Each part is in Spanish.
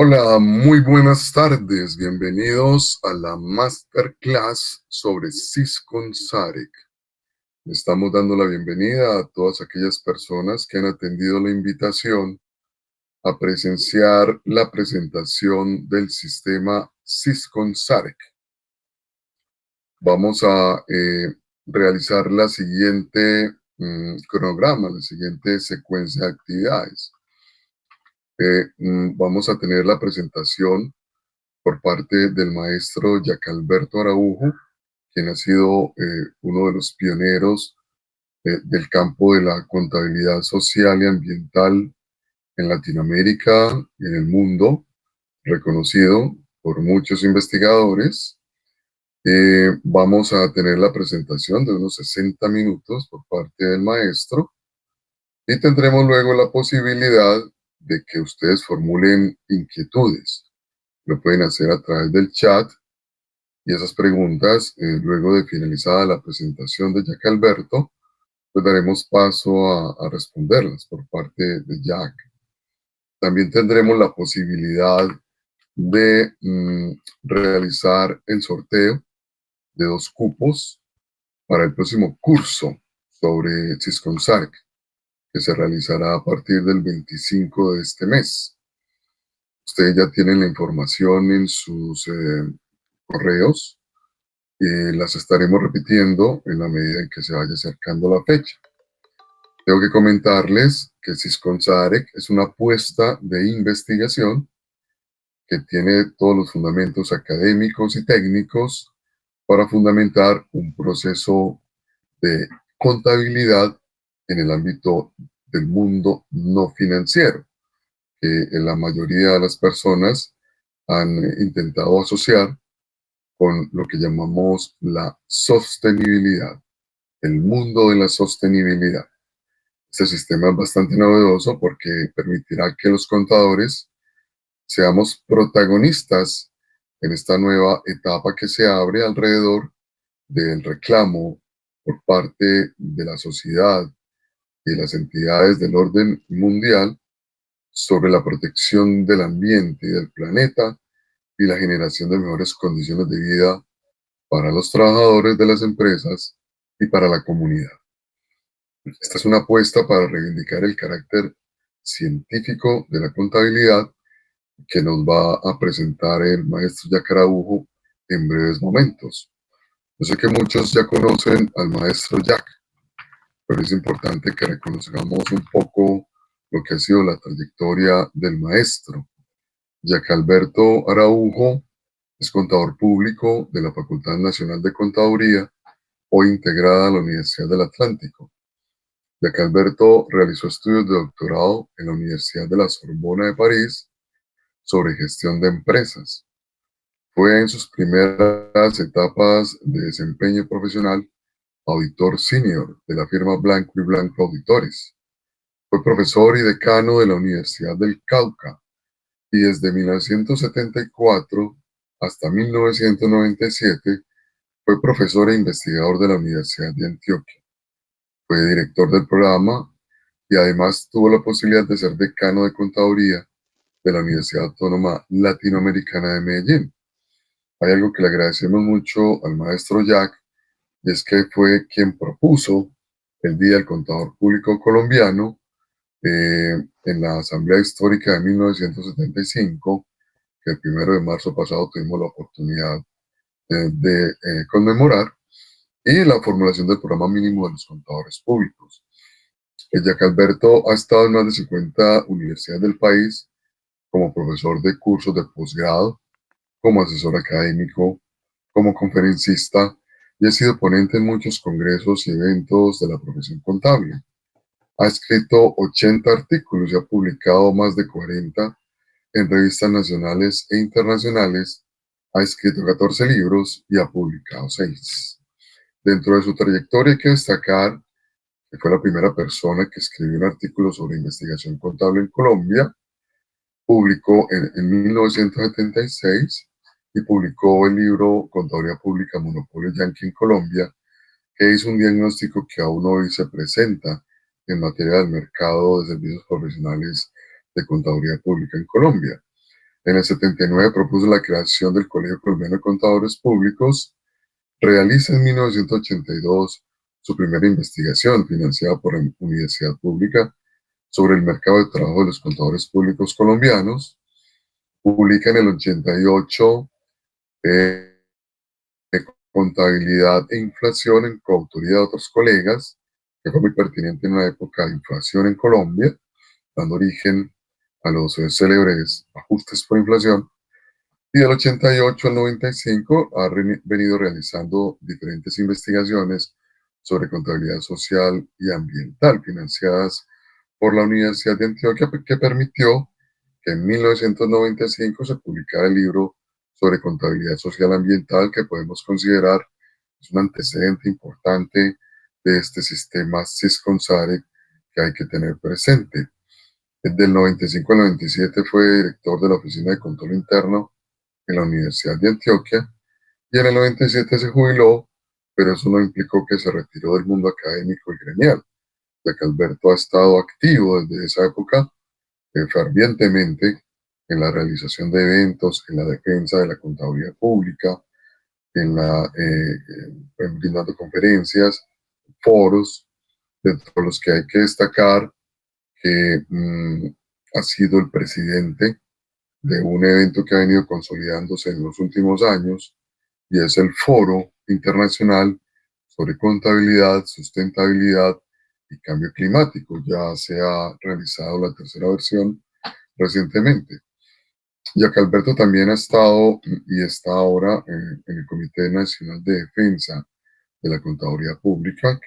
Hola, muy buenas tardes. Bienvenidos a la masterclass sobre Siscon Sarek. Estamos dando la bienvenida a todas aquellas personas que han atendido la invitación a presenciar la presentación del sistema Siscon Sarek. Vamos a realizar la siguiente cronograma, la siguiente secuencia de actividades. Vamos a tener la presentación por parte del maestro Alberto Araujo, quien ha sido uno de los pioneros del campo de la contabilidad social y ambiental en Latinoamérica y en el mundo, reconocido por muchos investigadores. Vamos a tener la presentación de unos 60 minutos por parte del maestro y tendremos luego la posibilidad de que ustedes formulen inquietudes. Lo pueden hacer a través del chat y esas preguntas, luego de finalizada la presentación de Jack Alberto, pues daremos paso a responderlas por parte de Jack. También tendremos la posibilidad de realizar el sorteo de 2 cupos para el próximo curso sobre Siscon Sarek, que se realizará a partir del 25 de este mes. Ustedes ya tienen la información en sus correos. Las estaremos repitiendo en la medida en que se vaya acercando la fecha. Tengo que comentarles que Siscon Sarek es una apuesta de investigación que tiene todos los fundamentos académicos y técnicos para fundamentar un proceso de contabilidad en el ámbito del mundo no financiero, que la mayoría de las personas han intentado asociar con lo que llamamos la sostenibilidad, el mundo de la sostenibilidad. Este sistema es bastante novedoso porque permitirá que los contadores seamos protagonistas en esta nueva etapa que se abre alrededor del reclamo por parte de la sociedad y las entidades del orden mundial sobre la protección del ambiente y del planeta y la generación de mejores condiciones de vida para los trabajadores de las empresas y para la comunidad. Esta es una apuesta para reivindicar el carácter científico de la contabilidad que nos va a presentar el maestro Jack Araujo en breves momentos. Yo sé que muchos ya conocen al maestro Jack, pero es importante que reconozcamos un poco lo que ha sido la trayectoria del maestro. Jack Alberto Araujo es contador público de la Facultad Nacional de Contaduría, hoy integrada a la Universidad del Atlántico. Jack Alberto realizó estudios de doctorado en la Universidad de la Sorbona de París sobre gestión de empresas. Fue en sus primeras etapas de desempeño profesional auditor senior de la firma Blanco y Blanco Auditores. Fue profesor y decano de la Universidad del Cauca y desde 1974 hasta 1997 fue profesor e investigador de la Universidad de Antioquia. Fue director del programa y además tuvo la posibilidad de ser decano de contaduría de la Universidad Autónoma Latinoamericana de Medellín. Hay algo que le agradecemos mucho al maestro Jack, y es que fue quien propuso el Día del Contador Público Colombiano en la Asamblea Histórica de 1975, que el 1 de marzo pasado tuvimos la oportunidad de conmemorar, y la formulación del programa mínimo de los contadores públicos. Jack Alberto ha estado en más de 50 universidades del país como profesor de cursos de posgrado, como asesor académico, como conferencista y ha sido ponente en muchos congresos y eventos de la profesión contable. Ha escrito 80 artículos y ha publicado más de 40 en revistas nacionales e internacionales. Ha escrito 14 libros y ha publicado 6. Dentro de su trayectoria hay que destacar que fue la primera persona que escribió un artículo sobre investigación contable en Colombia. Publicó en 1976 y publicó el libro Contaduría Pública, Monopolio Yankee en Colombia, que hizo un diagnóstico que aún hoy se presenta en materia del mercado de servicios profesionales de contaduría pública en Colombia. En el 79 propuso la creación del Colegio Colombiano de Contadores Públicos. Realiza en 1982 su primera investigación financiada por la Universidad Pública sobre el mercado de trabajo de los contadores públicos colombianos. Publica en el 88 eh, Contabilidad e Inflación en coautoría de otros colegas, que fue muy pertinente en una época de inflación en Colombia, dando origen a los célebres ajustes por inflación. Y del 88 al 95 ha venido realizando diferentes investigaciones sobre contabilidad social y ambiental financiadas por la Universidad de Antioquia, que permitió que en 1995 se publicara el libro sobre contabilidad social ambiental, que podemos considerar es un antecedente importante de este sistema SISCONSARE que hay que tener presente. Del 95 al 97 fue director de la Oficina de Control Interno en la Universidad de Antioquia y en el 97 se jubiló, pero eso no implicó que se retiró del mundo académico y gremial, ya que Alberto ha estado activo desde esa época fervientemente en la realización de eventos, en la defensa de la contaduría pública, brindando conferencias, foros, dentro de los que hay que destacar que ha sido el presidente de un evento que ha venido consolidándose en los últimos años y es el Foro Internacional sobre Contabilidad, Sustentabilidad y Cambio Climático. Ya se ha realizado la tercera versión recientemente. Ya que Alberto también ha estado y está ahora en el Comité Nacional de Defensa de la Contaduría Pública,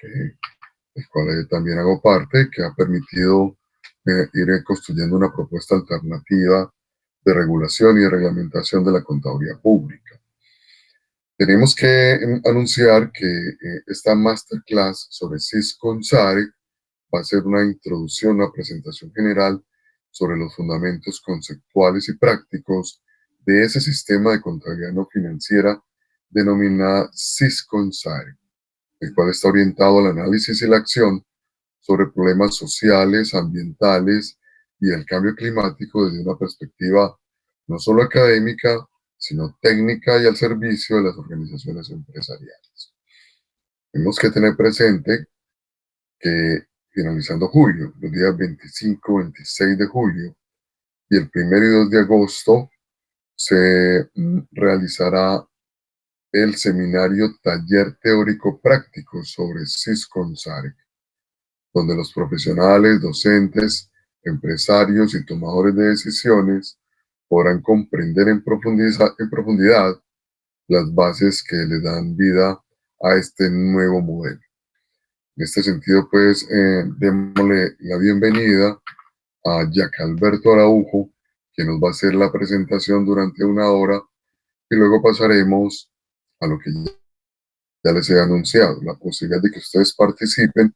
del cual yo también hago parte, que ha permitido ir construyendo una propuesta alternativa de regulación y de reglamentación de la contaduría pública. Tenemos que anunciar que esta masterclass sobre SISCONSARE va a ser una introducción, una presentación general sobre los fundamentos conceptuales y prácticos de ese sistema de contabilidad no financiera denominada SISCONSARE, el cual está orientado al análisis y la acción sobre problemas sociales, ambientales y el cambio climático desde una perspectiva no solo académica, sino técnica y al servicio de las organizaciones empresariales. Tenemos que tener presente que finalizando julio, los días 25, 26 de julio y el 1 y 2 de agosto, se realizará el seminario Taller Teórico Práctico sobre SISCONSARE, donde los profesionales, docentes, empresarios y tomadores de decisiones podrán comprender en profundidad las bases que le dan vida a este nuevo modelo. En este sentido, pues, démosle la bienvenida a Alberto Araujo, que nos va a hacer la presentación durante una hora y luego pasaremos a lo que ya les he anunciado, la posibilidad de que ustedes participen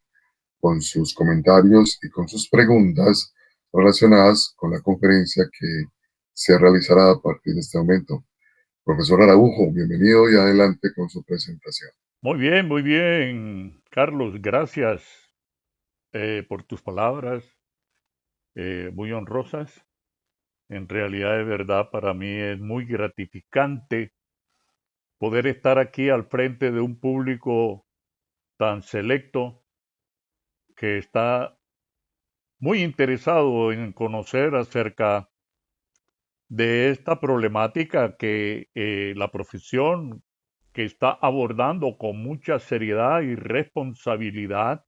con sus comentarios y con sus preguntas relacionadas con la conferencia que se realizará a partir de este momento. Profesor Araujo, bienvenido y adelante con su presentación. Muy bien, Carlos, gracias por tus palabras muy honrosas. En realidad, de verdad, para mí es muy gratificante poder estar aquí al frente de un público tan selecto que está muy interesado en conocer acerca de esta problemática que la profesión que está abordando con mucha seriedad y responsabilidad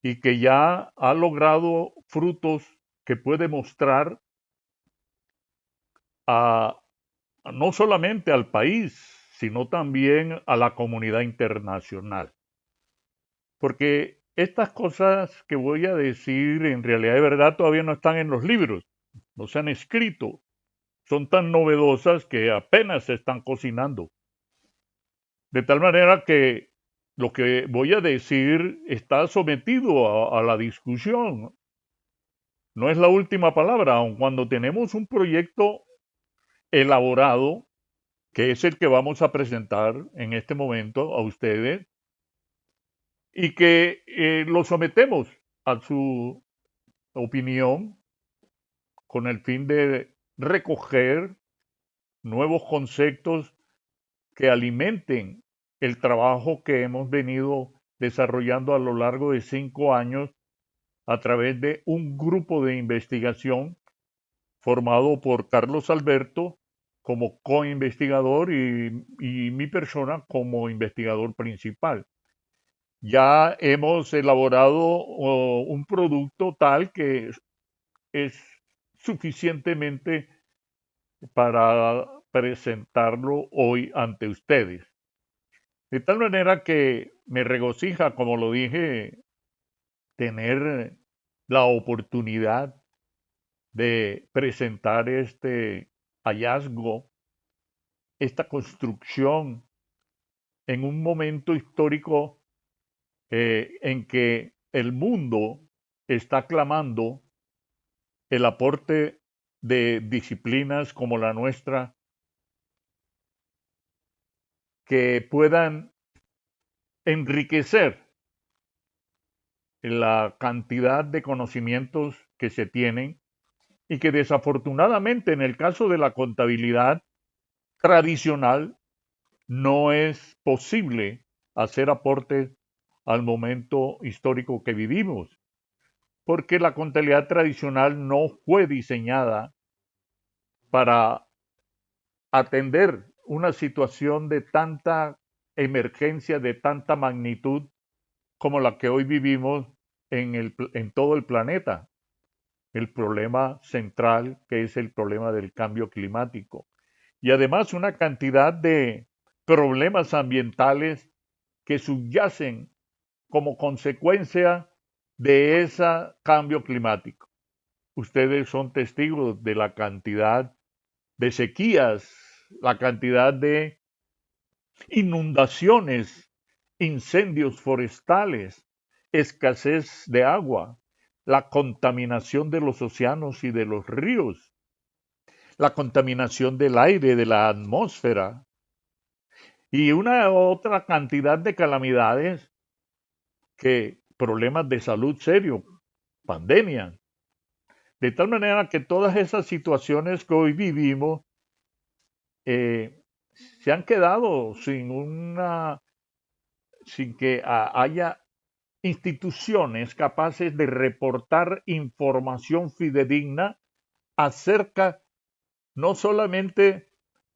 y que ya ha logrado frutos que puede mostrar a, no solamente al país, sino también a la comunidad internacional. Porque estas cosas que voy a decir en realidad de verdad todavía no están en los libros, no se han escrito, son tan novedosas que apenas se están cocinando. De tal manera que lo que voy a decir está sometido a la discusión. No es la última palabra, aun cuando tenemos un proyecto elaborado, que es el que vamos a presentar en este momento a ustedes, y que lo sometemos a su opinión con el fin de recoger nuevos conceptos que alimenten el trabajo que hemos venido desarrollando a lo largo de 5 años a través de un grupo de investigación formado por Carlos Alberto como co-investigador y mi persona como investigador principal. Ya hemos elaborado un producto tal que es suficientemente para presentarlo hoy ante ustedes. De tal manera que me regocija, como lo dije, tener la oportunidad de presentar este hallazgo, esta construcción en un momento histórico en que el mundo está clamando el aporte de disciplinas como la nuestra que puedan enriquecer la cantidad de conocimientos que se tienen y que desafortunadamente en el caso de la contabilidad tradicional no es posible hacer aportes al momento histórico que vivimos, porque la contabilidad tradicional no fue diseñada para atender una situación de tanta emergencia, de tanta magnitud como la que hoy vivimos en todo el planeta. El problema central que es el problema del cambio climático. Y además una cantidad de problemas ambientales que subyacen como consecuencia de ese cambio climático. Ustedes son testigos de la cantidad de sequías, la cantidad de inundaciones, incendios forestales, escasez de agua, la contaminación de los océanos y de los ríos, la contaminación del aire, de la atmósfera y una otra cantidad de calamidades que problemas de salud serios, pandemia. De tal manera que todas esas situaciones que hoy vivimos se han quedado sin que haya instituciones capaces de reportar información fidedigna acerca no solamente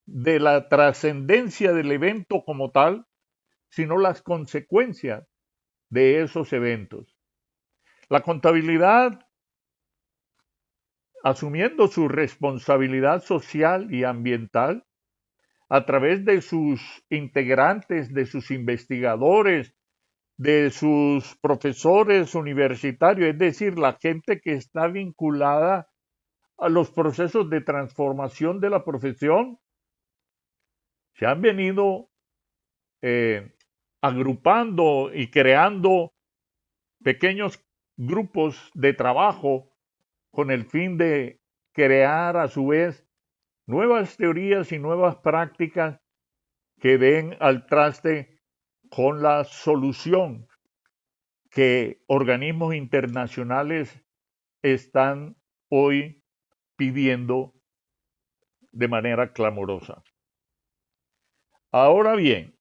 de la trascendencia del evento como tal, sino las consecuencias de esos eventos. La contabilidad, asumiendo su responsabilidad social y ambiental, a través de sus integrantes, de sus investigadores, de sus profesores universitarios, es decir, la gente que está vinculada a los procesos de transformación de la profesión, se han venido eh, agrupando y creando pequeños grupos de trabajo con el fin de crear a su vez nuevas teorías y nuevas prácticas que den al traste con la solución que organismos internacionales están hoy pidiendo de manera clamorosa. Ahora bien,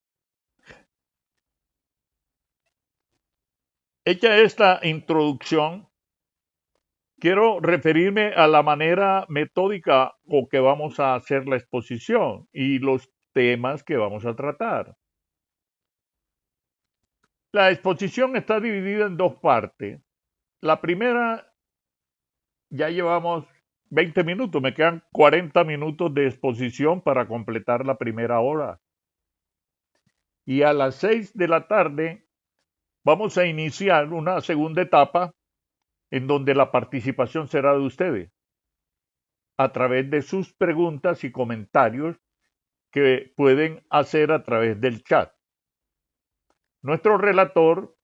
hecha esta introducción, quiero referirme a la manera metódica con que vamos a hacer la exposición y los temas que vamos a tratar. La exposición está dividida en dos partes. La primera, ya llevamos 20 minutos, me quedan 40 minutos de exposición para completar la primera hora. Y a las 6 de la tarde vamos a iniciar una segunda etapa en donde la participación será de ustedes a través de sus preguntas y comentarios que pueden hacer a través del chat. Nuestro relator,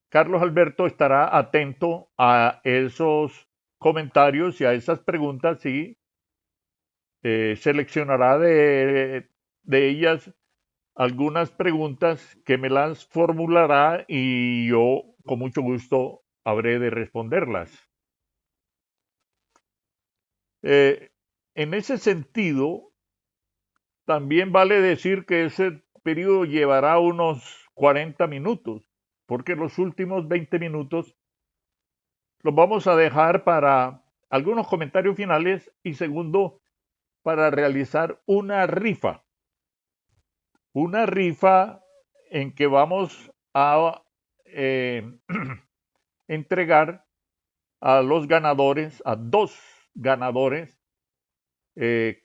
Carlos Alberto, estará atento a esos comentarios y a esas preguntas y seleccionará de ellas algunas preguntas que me las formulará y yo con mucho gusto habré de responderlas. en ese sentido, también vale decir que ese periodo llevará unos 40 minutos, porque los últimos 20 minutos los vamos a dejar para algunos comentarios finales y segundo, para realizar una rifa en que vamos a entregar a los ganadores, a dos ganadores,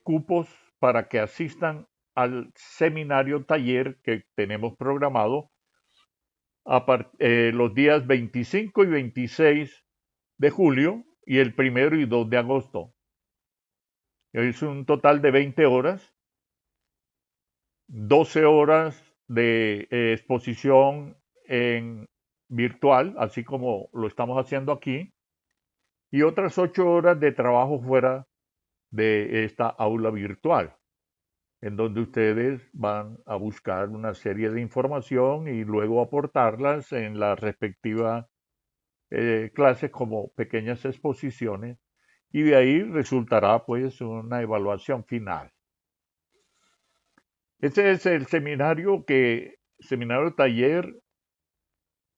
cupos para que asistan al seminario taller que tenemos programado los días 25 y 26 de julio y el 1 y 2 de agosto. Es un total de 20 horas, 12 horas de exposición en virtual, así como lo estamos haciendo aquí, y otras 8 horas de trabajo fuera de esta aula virtual, en donde ustedes van a buscar una serie de información y luego aportarlas en la respectiva clases como pequeñas exposiciones y de ahí resultará pues una evaluación final. Ese es el seminario taller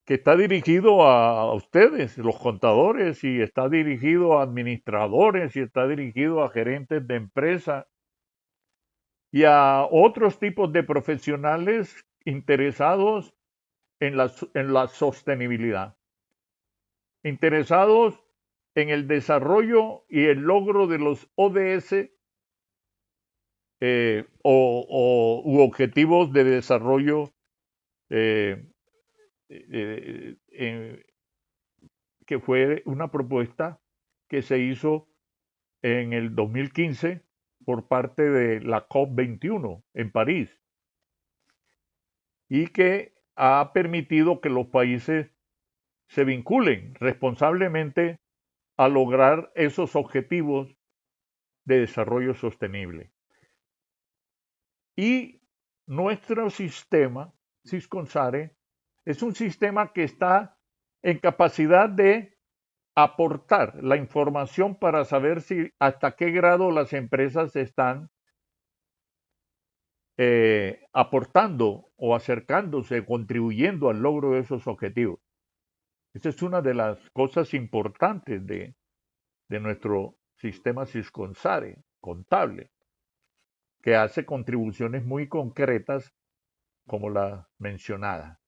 que está dirigido a ustedes, los contadores, y está dirigido a administradores, y está dirigido a gerentes de empresa y a otros tipos de profesionales interesados en la sostenibilidad, interesados en el desarrollo y el logro de los ODS u objetivos de desarrollo eh, que fue una propuesta que se hizo en el 2015 por parte de la COP21 en París y que ha permitido que los países se vinculen responsablemente a lograr esos objetivos de desarrollo sostenible. Y nuestro sistema, Sisconsare, es un sistema que está en capacidad de aportar la información para saber si hasta qué grado las empresas están aportando o acercándose, contribuyendo al logro de esos objetivos. Esa es una de las cosas importantes de nuestro sistema Sisconsare contable, que hace contribuciones muy concretas como la mencionada.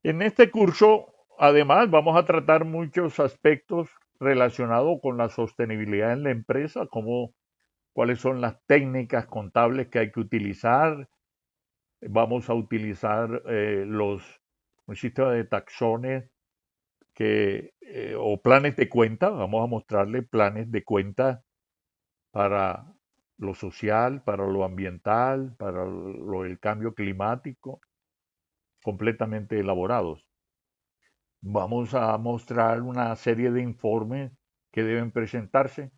En este curso, además, vamos a tratar muchos aspectos relacionados con la sostenibilidad en la empresa, como cuáles son las técnicas contables que hay que utilizar. Vamos a utilizar un sistema de taxones o planes de cuenta. Vamos a mostrarle planes de cuenta para lo social, para lo ambiental, para el cambio climático, completamente elaborados. Vamos a mostrar una serie de informes que deben presentarse,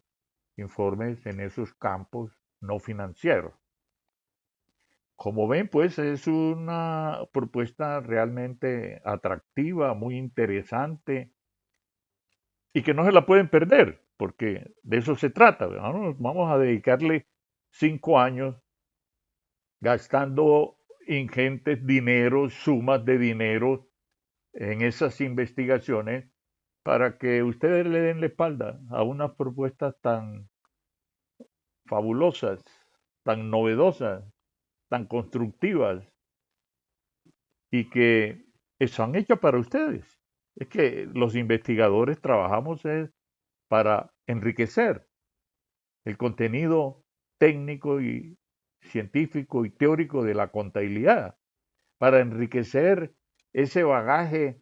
informes en esos campos no financieros. Como ven, pues es una propuesta realmente atractiva, muy interesante y que no se la pueden perder, porque de eso se trata. Vamos a dedicarle 5 años gastando ingentes dineros, sumas de dinero en esas investigaciones para que ustedes le den la espalda a unas propuestas tan fabulosas, tan novedosas, tan constructivas y que son hechas para ustedes. Es que los investigadores trabajamos para enriquecer el contenido técnico y científico y teórico de la contabilidad, para enriquecer ese bagaje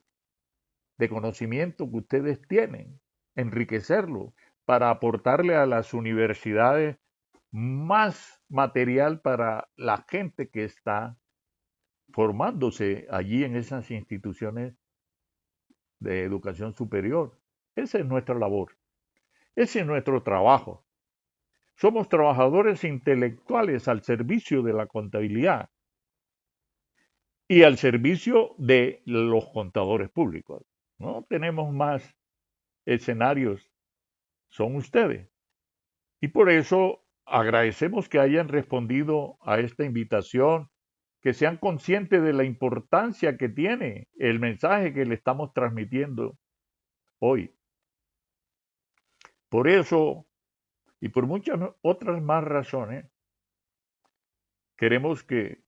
de conocimiento que ustedes tienen, enriquecerlo, para aportarle a las universidades más material para la gente que está formándose allí en esas instituciones de educación superior. Esa es nuestra labor, ese es nuestro trabajo. Somos trabajadores intelectuales al servicio de la contabilidad y al servicio de los contadores públicos. No tenemos más escenarios, son ustedes. Y por eso agradecemos que hayan respondido a esta invitación, que sean conscientes de la importancia que tiene el mensaje que le estamos transmitiendo hoy. Por eso y por muchas otras más razones, queremos que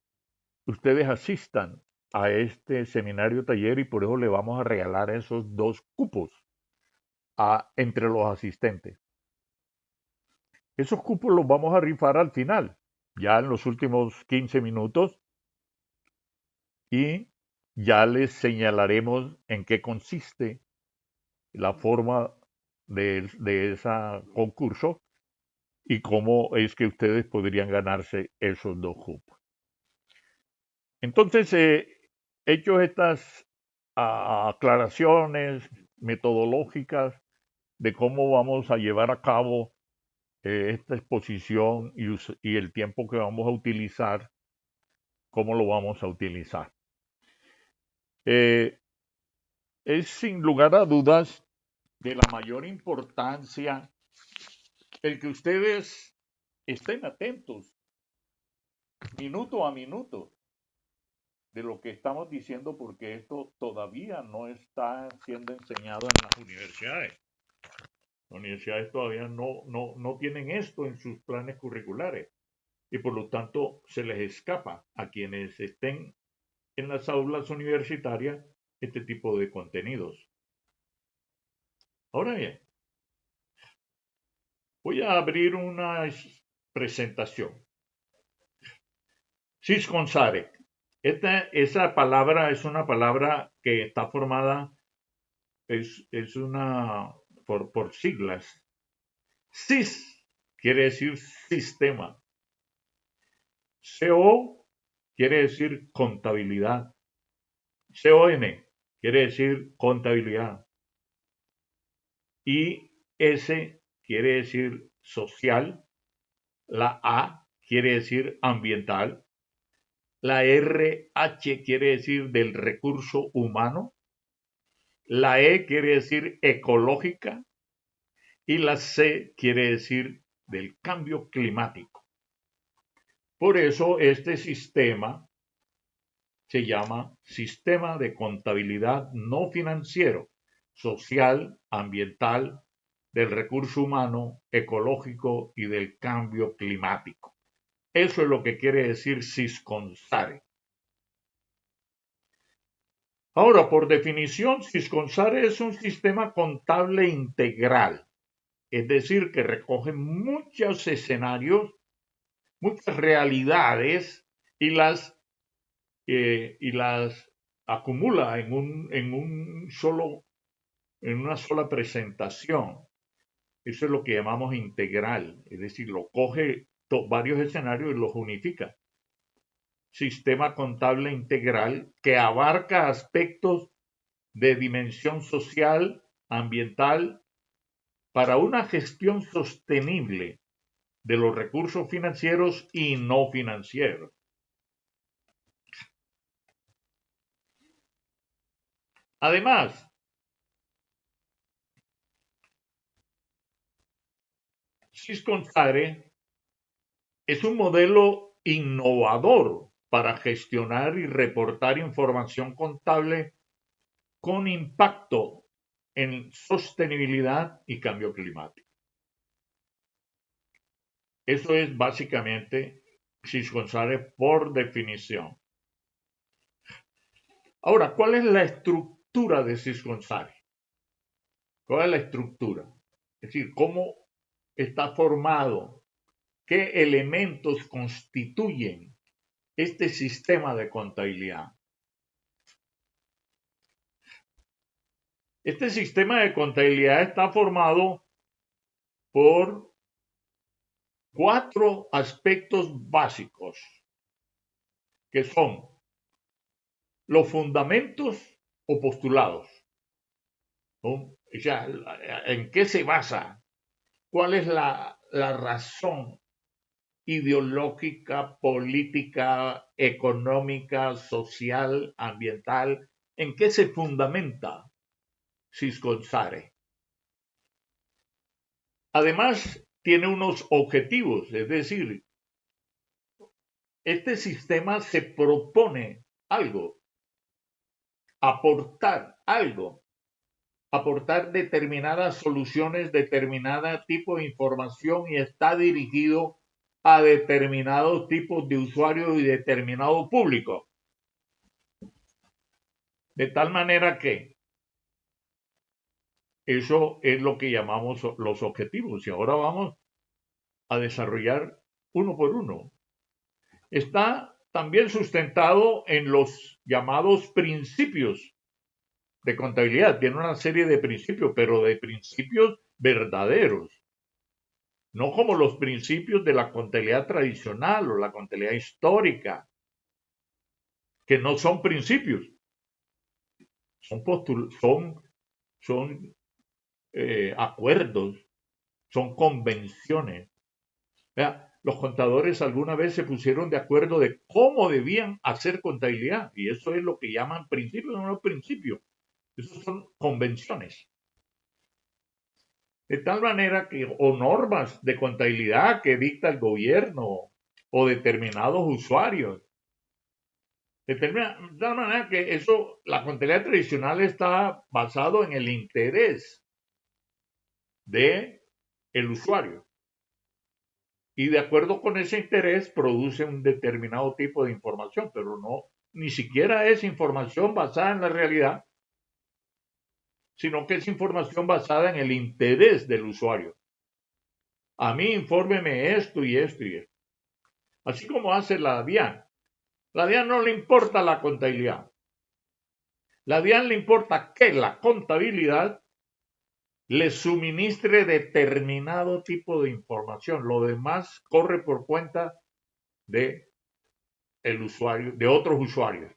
ustedes asistan a este seminario taller y por eso le vamos a regalar esos 2 cupos entre los asistentes. Esos cupos los vamos a rifar al final, ya en los últimos 15 minutos, y ya les señalaremos en qué consiste la forma de ese concurso y cómo es que ustedes podrían ganarse esos 2 cupos. Entonces, hechos estas aclaraciones metodológicas de cómo vamos a llevar a cabo esta exposición y el tiempo que vamos a utilizar, cómo lo vamos a utilizar. Es sin lugar a dudas de la mayor importancia el que ustedes estén atentos minuto a minuto de lo que estamos diciendo, porque esto todavía no está siendo enseñado en las universidades. Las universidades todavía no tienen esto en sus planes curriculares y por lo tanto se les escapa a quienes estén en las aulas universitarias este tipo de contenidos. Ahora bien, voy a abrir una presentación. Cisconsare. Esa palabra es una palabra que está formada, es una por siglas. Cis quiere decir sistema. CO quiere decir contabilidad. CON quiere decir contabilidad. Y S quiere decir social. La A quiere decir ambiental. La RH quiere decir del recurso humano. La E quiere decir ecológica. Y la C quiere decir del cambio climático. Por eso este sistema se llama Sistema de Contabilidad No Financiero, Social, Ambiental, del Recurso Humano, Ecológico y del Cambio Climático. Eso es lo que quiere decir Cisconsare. Ahora, por definición, Cisconsare es un sistema contable integral, es decir, que recoge muchos escenarios, muchas realidades y las acumula en una sola presentación. Eso es lo que llamamos integral, es decir, lo coge varios escenarios y los unifica. Sistema contable integral que abarca aspectos de dimensión social, ambiental, para una gestión sostenible de los recursos financieros y no financieros. Además, Cisconsare es un modelo innovador para gestionar y reportar información contable con impacto en sostenibilidad y cambio climático. Eso es básicamente Cisconsare por definición. Ahora, ¿cuál es la estructura de Cisconsare? ¿Cuál es la estructura? Es decir, ¿cómo está formado? ¿Qué elementos constituyen este sistema de contabilidad? Este sistema de contabilidad está formado por 4 aspectos básicos, que son los fundamentos o postulados, ¿no? O sea, ¿en qué se basa? ¿Cuál es la razón ideológica, política, económica, social, ambiental? ¿En qué se fundamenta Cisconsare? Además, tiene unos objetivos, es decir, este sistema se propone algo, aportar algo, aportar determinadas soluciones, determinado tipo de información y está dirigido a determinados tipos de usuarios y determinado público. De tal manera que eso es lo que llamamos los objetivos y ahora vamos a desarrollar uno por uno. Está también sustentado en los llamados principios de contabilidad. Tiene una serie de principios, pero de principios verdaderos, no como los principios de la contabilidad tradicional o la contabilidad histórica, que no son principios, son acuerdos, son convenciones. Los contadores alguna vez se pusieron de acuerdo de cómo debían hacer contabilidad y eso es lo que llaman principios, no principios, esos son convenciones. De tal manera que, o normas de contabilidad que dicta el gobierno o determinados usuarios. De tal manera que eso, la contabilidad tradicional está basado en el interés de el usuario. Y de acuerdo con ese interés produce un determinado tipo de información, pero no, ni siquiera es información basada en la realidad, sino que es información basada en el interés del usuario. A mí infórmeme esto y esto y esto. Así como hace la DIAN. La DIAN no le importa la contabilidad. La DIAN le importa que la contabilidad le suministre determinado tipo de información. Lo demás corre por cuenta de el usuario, de otros usuarios.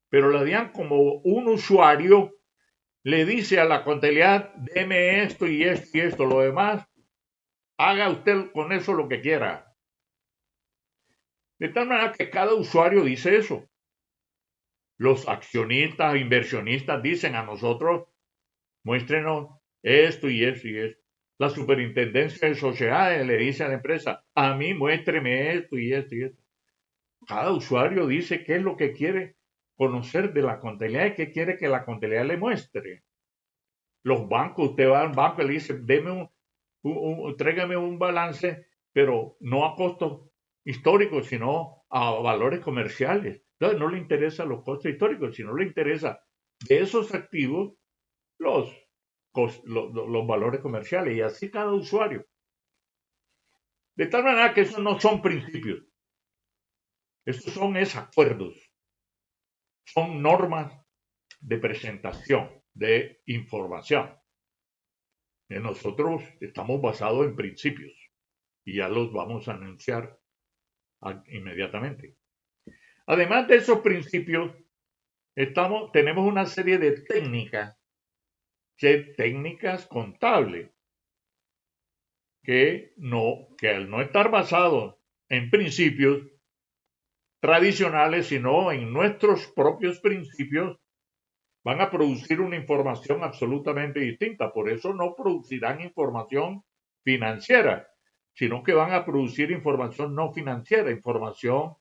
Pero la DIAN, como un usuario, le dice a la contabilidad, deme esto y esto y esto, lo demás, haga usted con eso lo que quiera. De tal manera que cada usuario dice eso. Los accionistas, inversionistas dicen a nosotros, muéstrenos esto y esto y esto. La superintendencia de sociedades le dice a la empresa, a mí muéstreme esto y esto y esto. Cada usuario dice qué es lo que quiere conocer de la contabilidad y qué quiere que la contabilidad le muestre. Los bancos, usted va al banco y le dice, tráigame un balance, pero no a costos históricos, sino a valores comerciales. Entonces no le interesan los costos históricos, sino le interesa de esos activos los, los valores comerciales y así cada usuario. De tal manera que esos no son principios, esos son acuerdos, son normas de presentación, de información. Nosotros estamos basados en principios y ya los vamos a anunciar inmediatamente. Además de esos principios, tenemos una serie de técnicas contables, que al no estar basados en principios tradicionales, sino en nuestros propios principios, van a producir una información absolutamente distinta. Por eso no producirán información financiera, sino que van a producir información no financiera, información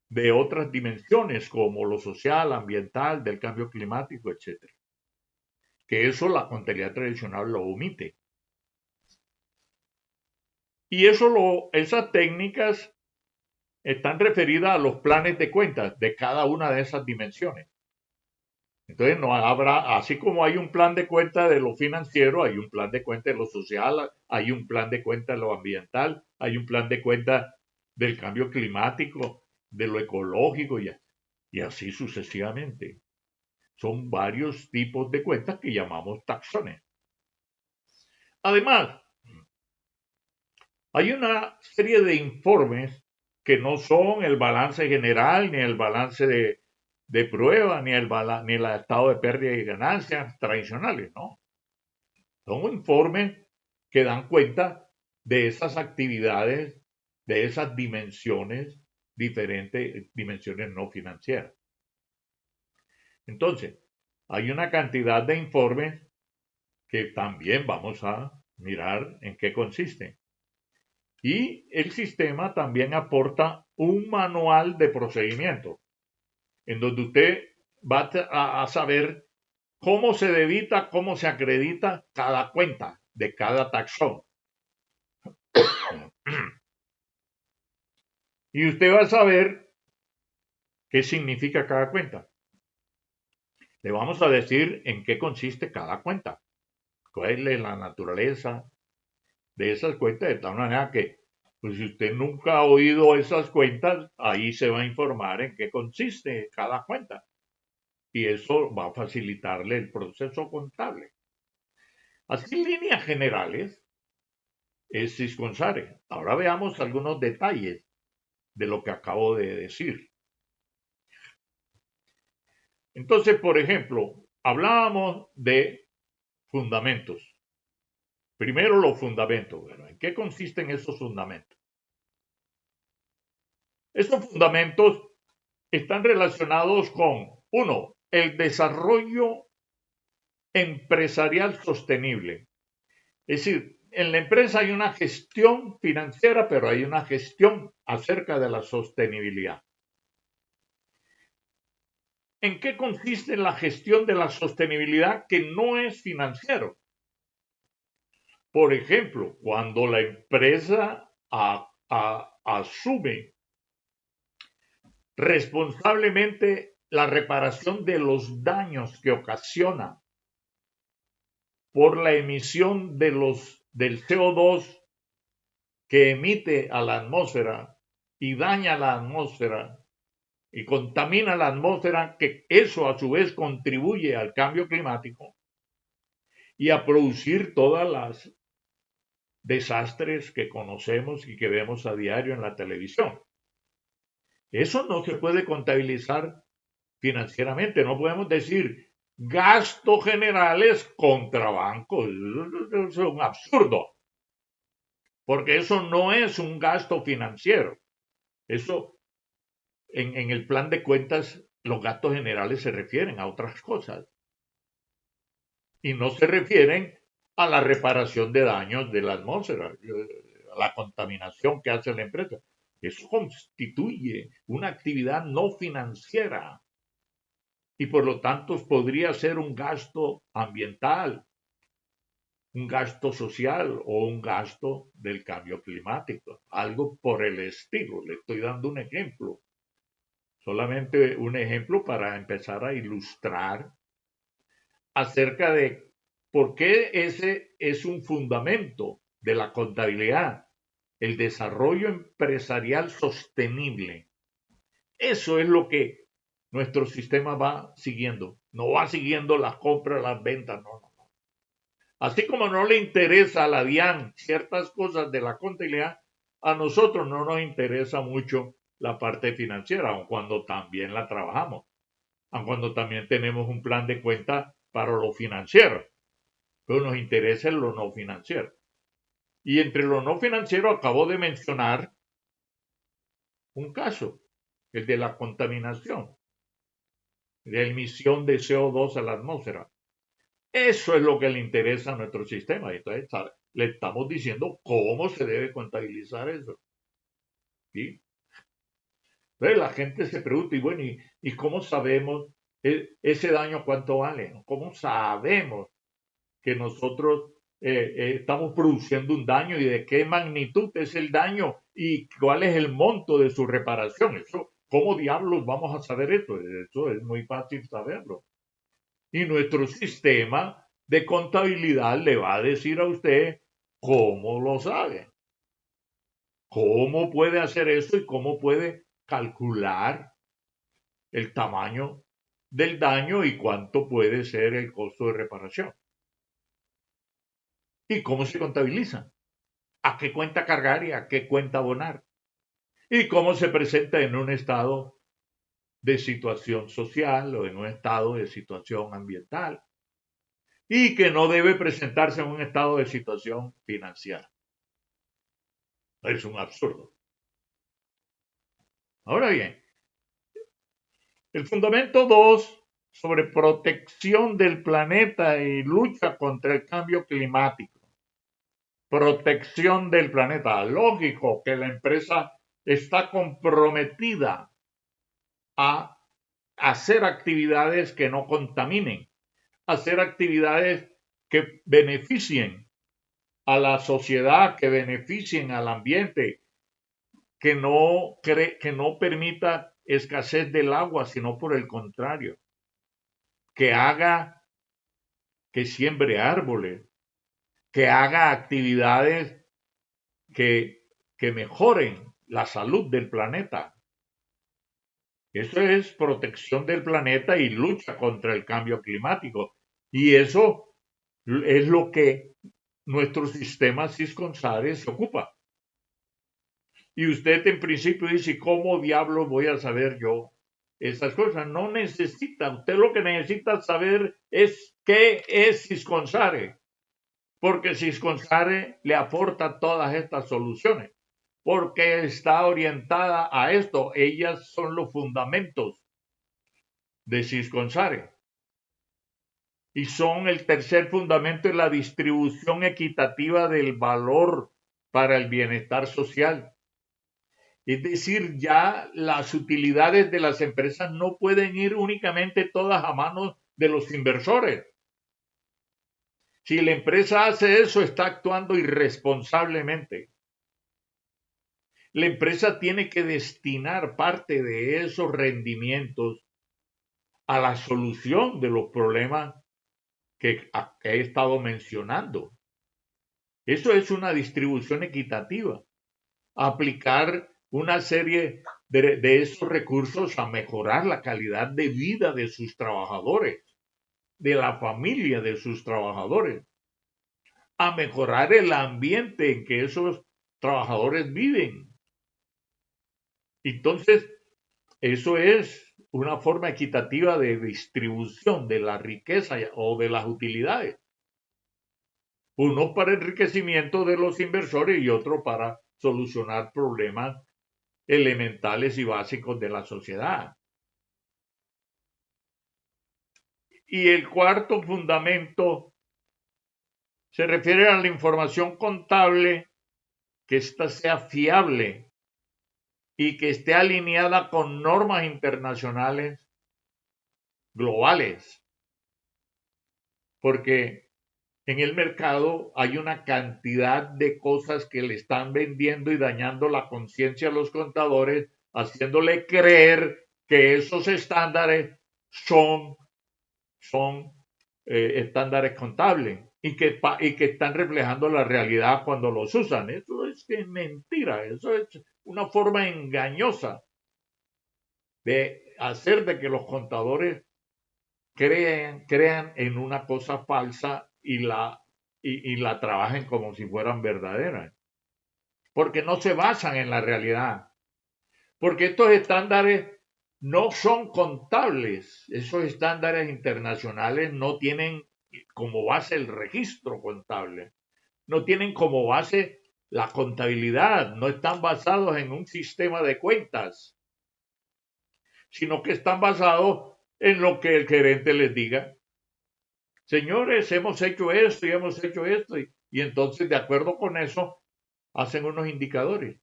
de otras dimensiones como lo social, ambiental, del cambio climático, etc. Que eso la contabilidad tradicional lo omite. Y esas técnicas están referidas a los planes de cuentas de cada una de esas dimensiones. Entonces no habrá, así como hay un plan de cuenta de lo financiero, hay un plan de cuenta de lo social, hay un plan de cuenta de lo ambiental, hay un plan de cuenta del cambio climático, de lo ecológico y así sucesivamente. Son varios tipos de cuentas que llamamos taxones. Además, hay una serie de informes que no son el balance general, ni el balance de prueba, ni el estado de pérdida y ganancias tradicionales, ¿no? Son informes que dan cuenta de esas actividades, de esas dimensiones, diferentes dimensiones no financieras. Entonces, hay una cantidad de informes que también vamos a mirar en qué consiste. Y el sistema también aporta un manual de procedimiento, en donde usted va a saber cómo se debita, cómo se acredita cada cuenta de cada taxón. Y usted va a saber qué significa cada cuenta. Le vamos a decir en qué consiste cada cuenta, cuál es la naturaleza de esas cuentas, de tal manera que, pues si usted nunca ha oído esas cuentas, ahí se va a informar en qué consiste cada cuenta. Y eso va a facilitarle el proceso contable. Así, en líneas generales, es Sisconsare. Ahora veamos algunos detalles de lo que acabo de decir. Entonces, por ejemplo, hablábamos de fundamentos. Primero los fundamentos. Bueno, ¿en qué consisten esos fundamentos? Estos fundamentos están relacionados con, uno, el desarrollo empresarial sostenible. Es decir, en la empresa hay una gestión financiera, pero hay una gestión acerca de la sostenibilidad. ¿En qué consiste la gestión de la sostenibilidad que no es financiero? Por ejemplo, cuando la empresa asume responsablemente la reparación de los daños que ocasiona por la emisión del CO2 que emite a la atmósfera y daña la atmósfera y contamina la atmósfera, que eso a su vez contribuye al cambio climático y a producir todas las desastres que conocemos y que vemos a diario en la televisión. Eso no se puede contabilizar financieramente, no podemos decir gastos generales contra bancos, eso es un absurdo, porque eso no es un gasto financiero. Eso, en el plan de cuentas, los gastos generales se refieren a otras cosas y no se refieren a la reparación de daños de la atmósfera, a la contaminación que hace la empresa. Eso constituye una actividad no financiera y por lo tanto podría ser un gasto ambiental, un gasto social o un gasto del cambio climático, algo por el estilo. Le estoy dando un ejemplo, solamente un ejemplo para empezar a ilustrar acerca de por qué ese es un fundamento de la contabilidad, el desarrollo empresarial sostenible. Eso es lo que nuestro sistema va siguiendo. No va siguiendo las compras, las ventas, no, no. Así como no le interesa a la DIAN ciertas cosas de la contabilidad, a nosotros no nos interesa mucho la parte financiera, aun cuando también la trabajamos, aun cuando también tenemos un plan de cuenta para lo financiero, pero nos interesa lo no financiero. Y entre lo no financiero acabo de mencionar un caso, el de la contaminación, de emisión de CO2 a la atmósfera. Eso es lo que le interesa a nuestro sistema. Entonces, le estamos diciendo cómo se debe contabilizar eso. ¿Sí? Entonces, la gente se pregunta, y bueno, ¿y cómo sabemos ese daño cuánto vale? ¿Cómo sabemos que nosotros estamos produciendo un daño y de qué magnitud es el daño y cuál es el monto de su reparación? Eso, ¿cómo diablos vamos a saber esto? Eso es muy fácil saberlo. Y nuestro sistema de contabilidad le va a decir a usted cómo lo sabe, cómo puede hacer eso y cómo puede calcular el tamaño del daño y cuánto puede ser el costo de reparación. ¿Y cómo se contabiliza? ¿A qué cuenta cargar y a qué cuenta abonar? ¿Y cómo se presenta en un estado de situación social o en un estado de situación ambiental? Y que no debe presentarse en un estado de situación financiera. Es un absurdo. Ahora bien, el fundamento 2 sobre protección del planeta y lucha contra el cambio climático. protección del planeta. Lógico que la empresa está comprometida a hacer actividades que no contaminen, hacer actividades que beneficien a la sociedad, que beneficien al ambiente, que no permita escasez del agua, sino por el contrario, que haga, que siembre árboles, que haga actividades que mejoren la salud del planeta. Eso es protección del planeta y lucha contra el cambio climático. Y eso es lo que nuestro sistema Sisconsare se ocupa. Y usted en principio dice, ¿cómo diablos voy a saber yo esas cosas? No necesita, usted lo que necesita saber es qué es Sisconsare, porque Sisconsare le aporta todas estas soluciones, porque está orientada a esto. Ellas son los fundamentos de Sisconsare. Y son el tercer fundamento de la distribución equitativa del valor para el bienestar social. Es decir, ya las utilidades de las empresas no pueden ir únicamente todas a manos de los inversores. Si la empresa hace eso, está actuando irresponsablemente. La empresa tiene que destinar parte de esos rendimientos a la solución de los problemas que he estado mencionando. Eso es una distribución equitativa. Aplicar una serie de esos recursos a mejorar la calidad de vida de sus trabajadores, de la familia de sus trabajadores, a mejorar el ambiente en que esos trabajadores viven. Entonces, eso es una forma equitativa de distribución de la riqueza o de las utilidades. Uno para enriquecimiento de los inversores y otro para solucionar problemas elementales y básicos de la sociedad. Y el cuarto fundamento se refiere a la información contable, que ésta sea fiable y que esté alineada con normas internacionales globales, porque en el mercado hay una cantidad de cosas que le están vendiendo y dañando la conciencia a los contadores, haciéndole creer que esos estándares son estándares contables y que están reflejando la realidad cuando los usan. Eso es mentira, eso es una forma engañosa de hacer de que los contadores crean en una cosa falsa y la trabajen como si fueran verdaderas, porque no se basan en la realidad, porque estos estándares no son contables, esos estándares internacionales no tienen como base el registro contable, no tienen como base la contabilidad, no están basados en un sistema de cuentas, sino que están basados en lo que el gerente les diga. Señores, hemos hecho esto y hemos hecho esto, y entonces de acuerdo con eso hacen unos indicadores.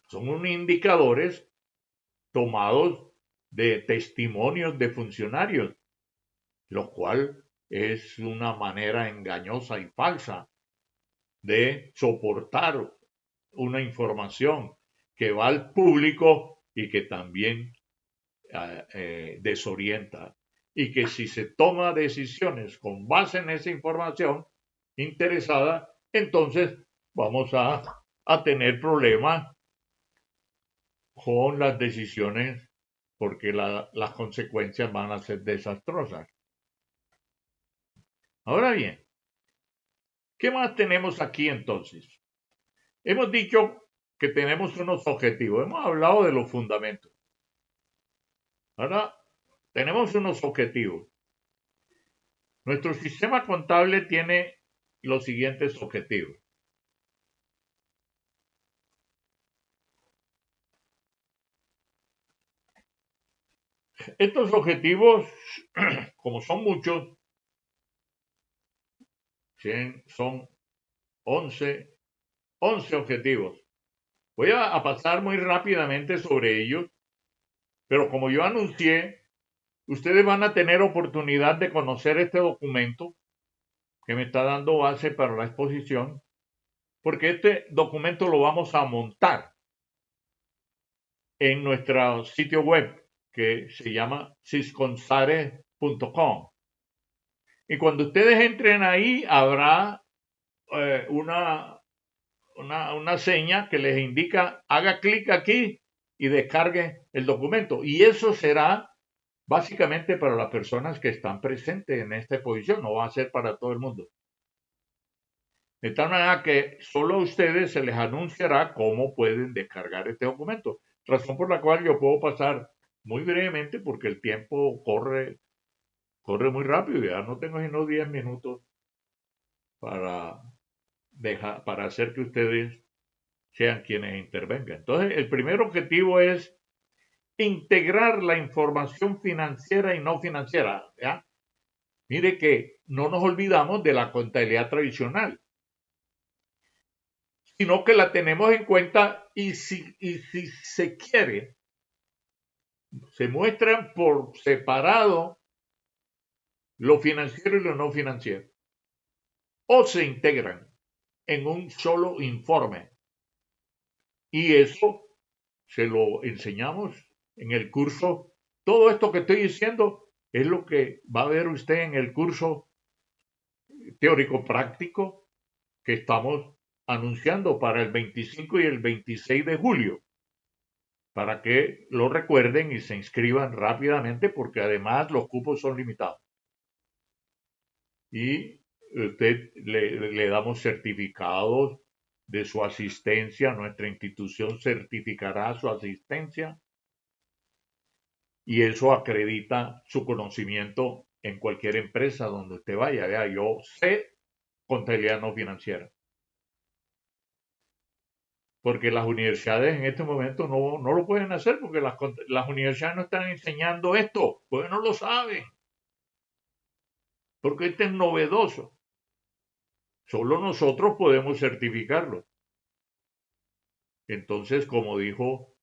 Son unos indicadores tomados de testimonios de funcionarios, lo cual es una manera engañosa y falsa de soportar una información que va al público y que también desorienta. Y que si se toma decisiones con base en esa información interesada, entonces vamos a tener problemas con las decisiones porque las consecuencias van a ser desastrosas. Ahora bien, ¿qué más tenemos aquí entonces? Hemos dicho que tenemos unos objetivos, hemos hablado de los fundamentos. Ahora tenemos unos objetivos. Nuestro sistema contable tiene los siguientes objetivos. Estos objetivos, como son muchos, Son 11 objetivos. Voy a pasar muy rápidamente sobre ellos, pero como yo anuncié, ustedes van a tener oportunidad de conocer este documento que me está dando base para la exposición, porque este documento lo vamos a montar en nuestro sitio web que se llama sisconsare.com. Y cuando ustedes entren ahí, habrá una seña que les indica, haga clic aquí y descargue el documento. Y eso será básicamente para las personas que están presentes en esta exposición, no va a ser para todo el mundo. De tal manera que solo a ustedes se les anunciará cómo pueden descargar este documento. Razón por la cual yo puedo pasar muy brevemente porque el tiempo corre muy rápido. Ya no tengo sino 10 minutos para, para hacer que ustedes sean quienes intervengan. Entonces, el primer objetivo es integrar la información financiera y no financiera. ¿Ya? Mire que no nos olvidamos de la contabilidad tradicional, sino que la tenemos en cuenta y si se quiere, se muestran por separado lo financiero y lo no financiero, o se integran en un solo informe. Y eso se lo enseñamos en el curso. Todo esto que estoy diciendo es lo que va a ver usted en el curso teórico práctico que estamos anunciando para el 25 y el 26 de julio, para que lo recuerden y se inscriban rápidamente porque además los cupos son limitados. Y usted le damos certificados de su asistencia, nuestra institución certificará su asistencia y eso acredita su conocimiento en cualquier empresa donde usted vaya. Vea, yo sé contabilidad no financiera. Porque las universidades en este momento no lo pueden hacer porque las universidades no están enseñando esto, porque no lo saben, porque esto es novedoso. Solo nosotros podemos certificarlo. Entonces, como dijo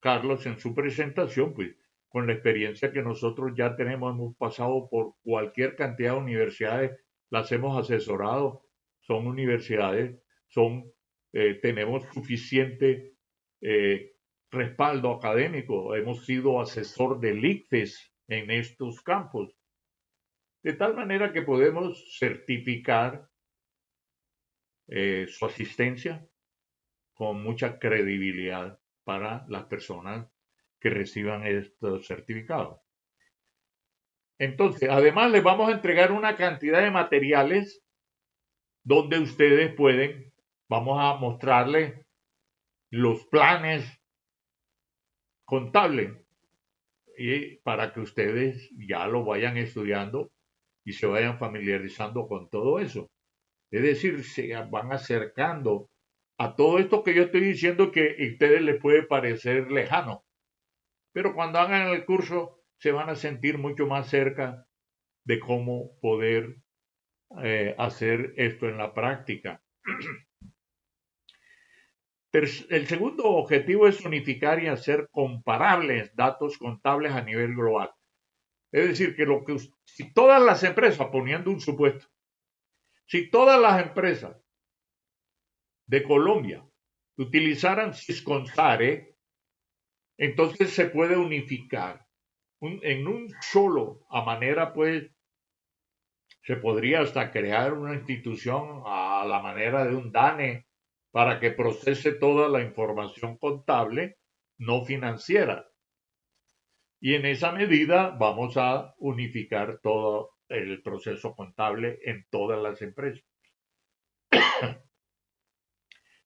Carlos en su presentación, pues con la experiencia que nosotros ya tenemos, hemos pasado por cualquier cantidad de universidades, las hemos asesorado, son universidades, tenemos suficiente respaldo académico, hemos sido asesor del ICFES en estos campos, de tal manera que podemos certificar su asistencia con mucha credibilidad para las personas que reciban estos certificados. Entonces, además les vamos a entregar una cantidad de materiales donde ustedes vamos a mostrarles los planes contables y para que ustedes ya lo vayan estudiando y se vayan familiarizando con todo eso. Es decir, se van acercando a todo esto que yo estoy diciendo que a ustedes les puede parecer lejano, pero cuando hagan el curso se van a sentir mucho más cerca de cómo poder hacer esto en la práctica. El segundo objetivo es unificar y hacer comparables datos contables a nivel global. Es decir, que si todas las empresas, poniendo un supuesto, si todas las empresas de Colombia utilizaran Sisconsare, entonces se puede unificar en un solo, a manera pues, se podría hasta crear una institución a la manera de un DANE para que procese toda la información contable no financiera. Y en esa medida vamos a unificar todo el proceso contable en todas las empresas.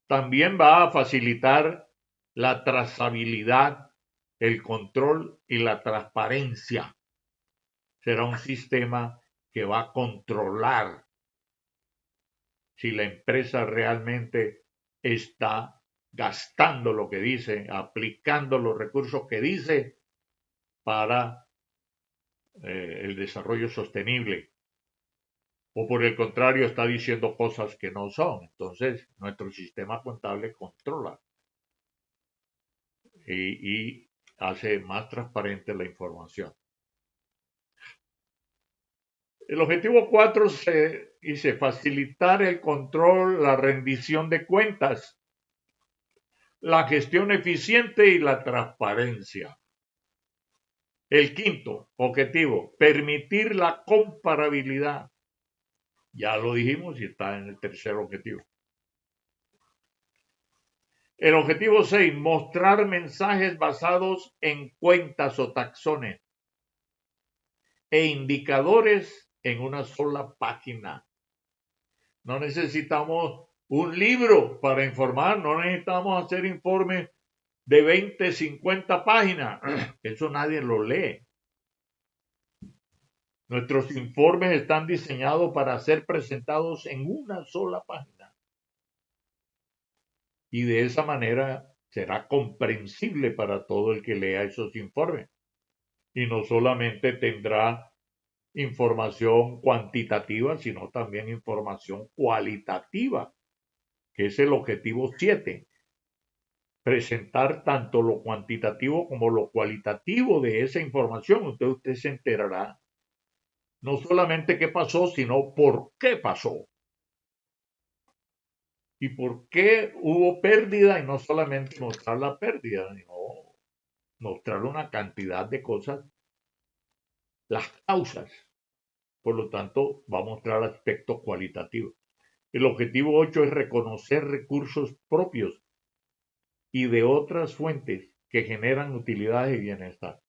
También va a facilitar la trazabilidad, el control y la transparencia. Será un sistema que va a controlar si la empresa realmente está gastando lo que dice, aplicando los recursos que dice para el desarrollo sostenible. o por el contrario está diciendo cosas que no son. Entonces, nuestro sistema contable controla y hace más transparente la información. El objetivo 4 dice facilitar el control, la rendición de cuentas, la gestión eficiente y la transparencia. El quinto objetivo, permitir la comparabilidad. Ya lo dijimos y está en el tercer objetivo. El objetivo 6, mostrar mensajes basados en cuentas o taxones e indicadores en una sola página. No necesitamos un libro para informar, no necesitamos hacer informes de 20, 50 páginas. Eso nadie lo lee. Nuestros informes están diseñados para ser presentados en una sola página. Y de esa manera será comprensible para todo el que lea esos informes. Y no solamente tendrá información cuantitativa, sino también información cualitativa, que es el objetivo 7. Presentar tanto lo cuantitativo como lo cualitativo de esa información. Entonces usted se enterará no solamente qué pasó, sino por qué pasó. Y por qué hubo pérdida, y no solamente mostrar la pérdida, sino mostrar una cantidad de cosas, las causas. Por lo tanto, va a mostrar aspectos cualitativos. El objetivo 8 es reconocer recursos propios y de otras fuentes que generan utilidades y bienestar.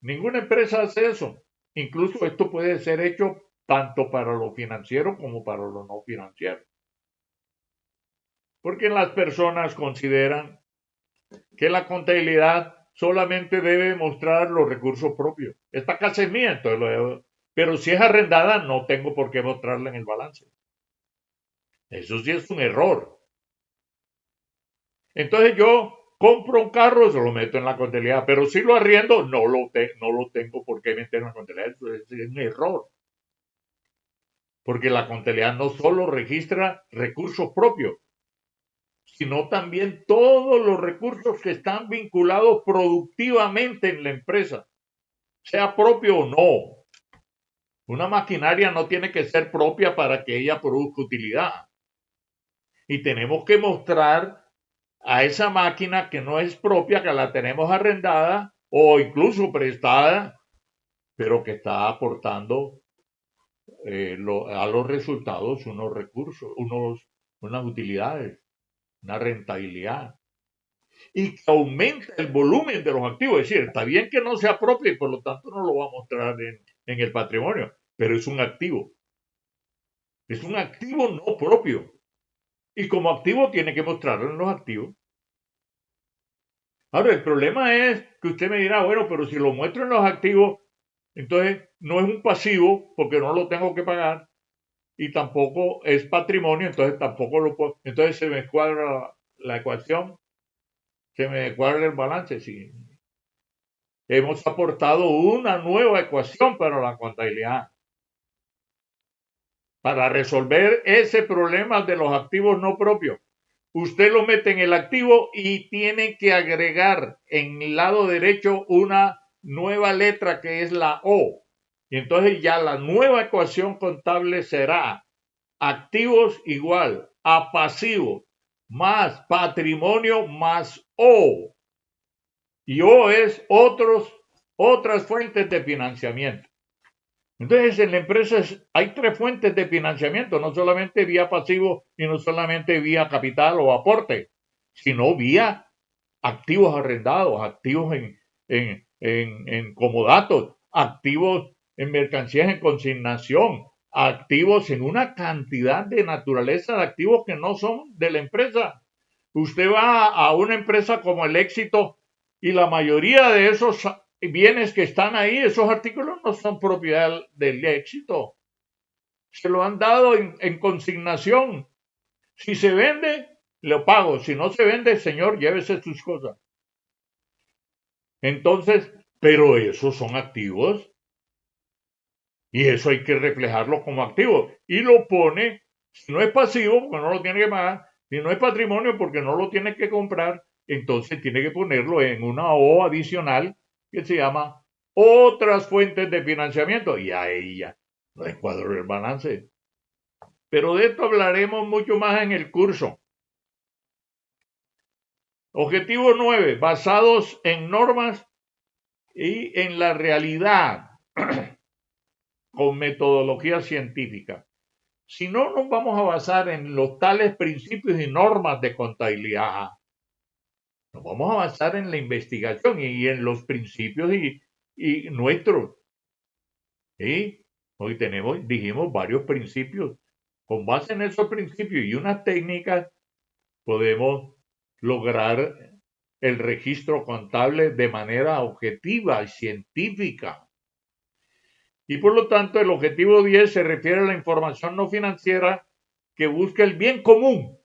Ninguna empresa hace eso. Incluso esto puede ser hecho tanto para lo financiero como para lo no financiero. Porque las personas consideran que la contabilidad solamente debe mostrar los recursos propios. Esta casa es mía, entonces lo debo. Pero si es arrendada, no tengo por qué mostrarla en el balance. Eso sí es un error. Entonces yo compro un carro, se lo meto en la contabilidad, pero si lo arriendo, no lo tengo por qué meter en la contabilidad. Eso es un error. Porque la contabilidad no solo registra recursos propios, sino también todos los recursos que están vinculados productivamente en la empresa, sea propio o no. Una maquinaria no tiene que ser propia para que ella produzca utilidad. Y tenemos que mostrar a esa máquina que no es propia, que la tenemos arrendada o incluso prestada, pero que está aportando a los resultados unos recursos, unas utilidades, una rentabilidad. Y que aumenta el volumen de los activos. Es decir, está bien que no sea propio y por lo tanto no lo va a mostrar en el patrimonio, pero es un activo. Es un activo no propio. Y como activo tiene que mostrarlo en los activos. Ahora, el problema es que usted me dirá, bueno, pero si lo muestro en los activos, entonces no es un pasivo porque no lo tengo que pagar y tampoco es patrimonio, entonces tampoco lo puedo. Entonces se me cuadra la ecuación, se me cuadra el balance. Sí. Hemos aportado una nueva ecuación para la contabilidad, para resolver ese problema de los activos no propios. Usted lo mete en el activo y tiene que agregar en el lado derecho una nueva letra que es la O. Y entonces ya la nueva ecuación contable será activos igual a pasivos más patrimonio más O. Y O es otras fuentes de financiamiento. Entonces, en la empresa hay tres fuentes de financiamiento, no solamente vía pasivo y no solamente vía capital o aporte, sino vía activos arrendados, activos en comodatos, activos en mercancías en consignación, activos en una cantidad de naturaleza de activos que no son de la empresa. Usted va a una empresa como el Éxito y la mayoría de esos bienes que están ahí, esos artículos no son propiedad del Éxito. Se lo han dado en consignación. Si se vende, lo pago. Si no se vende, señor, llévese sus cosas. Entonces, pero esos son activos Y eso hay que reflejarlo como activo. Y lo pone, si no es pasivo, porque no lo tiene que pagar, si no es patrimonio, porque no lo tiene que comprar, entonces tiene que ponerlo en una O adicional que se llama otras fuentes de financiamiento. Y ahí ya no es cuadro el balance. Pero de esto hablaremos mucho más en el curso. Objetivo 9, basados en normas y en la realidad con metodología científica. Si no nos vamos a basar en los tales principios y normas de contabilidad, nos vamos a basar en la investigación y en los principios y nuestros. ¿Sí? Hoy dijimos varios principios. Con base en esos principios y unas técnicas, podemos lograr el registro contable de manera objetiva y científica. Y por lo tanto, el objetivo 10 se refiere a la información no financiera que busca el bien común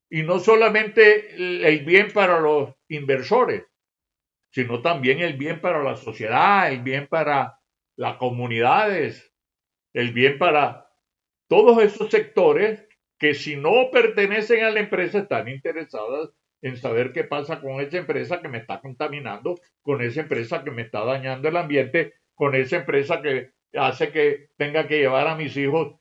y no solamente el bien para los inversores, sino también el bien para la sociedad, el bien para las comunidades, el bien para todos esos sectores que si no pertenecen a la empresa están interesadas en saber qué pasa con esa empresa que me está contaminando, con esa empresa que me está dañando el ambiente, con esa empresa que hace que tenga que llevar a mis hijos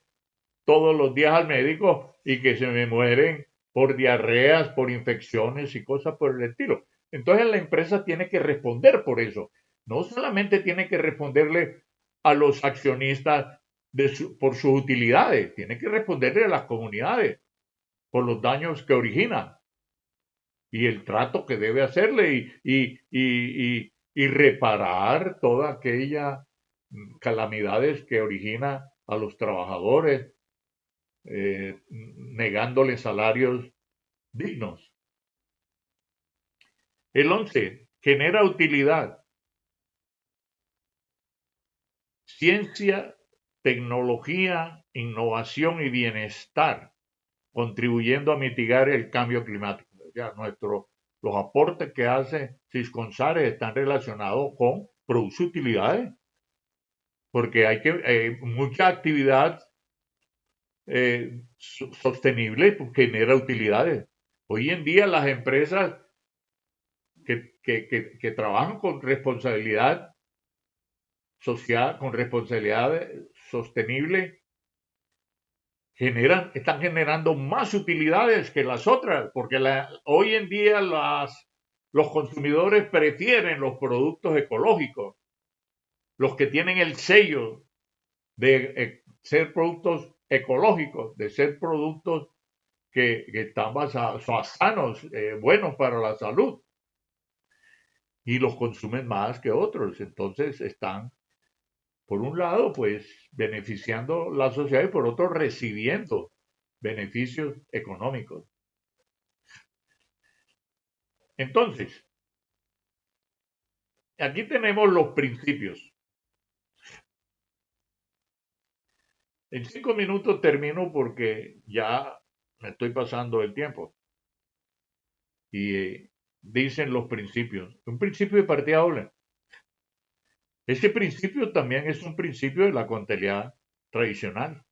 todos los días al médico y que se me mueren por diarreas, por infecciones y cosas por el estilo. Entonces la empresa tiene que responder por eso. No solamente tiene que responderle a los accionistas por sus utilidades, tiene que responderle a las comunidades por los daños que origina y el trato que debe hacerle y reparar todas aquellas calamidades que origina a los trabajadores, negándoles salarios dignos. El 11 genera utilidad, ciencia, tecnología, innovación y bienestar, contribuyendo a mitigar el cambio climático. Ya los aportes que hace Cisconsares están relacionados con producir utilidades, porque hay mucha actividad sostenible genera utilidades. Hoy en día las empresas que trabajan con responsabilidad social, con responsabilidad sostenible, están generando más utilidades que las otras, porque hoy en día los consumidores prefieren los productos ecológicos, los que tienen el sello de ser productos ecológicos, de ser productos que están basados, sanos, buenos para la salud, y los consumen más que otros. Entonces están, por un lado, pues beneficiando la sociedad y por otro recibiendo beneficios económicos. Entonces, aquí tenemos los principios. En 5 minutos termino porque ya me estoy pasando el tiempo. Y dicen los principios. Un principio de partida doble. Ese principio también es un principio de la contabilidad tradicional.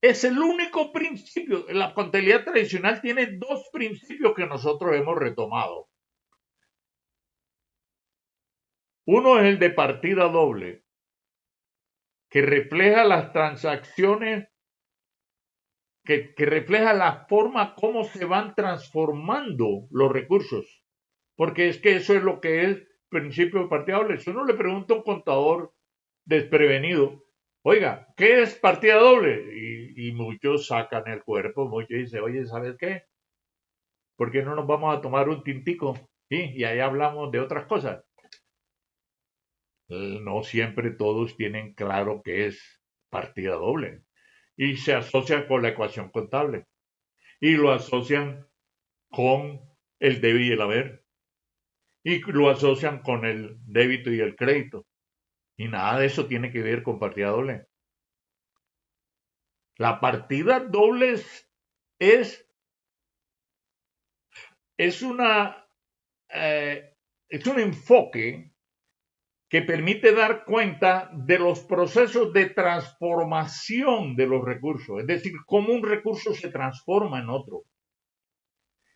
Es el único principio. La contabilidad tradicional tiene dos principios que nosotros hemos retomado. Uno es el de partida doble, que refleja las transacciones, que refleja la forma como se van transformando los recursos. Porque es que eso es lo que es principio de partida doble. Si uno le pregunta a un contador desprevenido, oiga, ¿qué es partida doble? Y muchos sacan el cuerpo, muchos dicen, oye, ¿sabes qué? ¿Por qué no nos vamos a tomar un tintico? ¿Sí? Y ahí hablamos de otras cosas. No siempre todos tienen claro qué es partida doble. Y se asocia con la ecuación contable. Y lo asocian con el debe y el haber. Y lo asocian con el débito y el crédito. Y nada de eso tiene que ver con partida doble. La partida doble es, es una es un enfoque que permite dar cuenta de los procesos de transformación de los recursos, es decir, cómo un recurso se transforma en otro,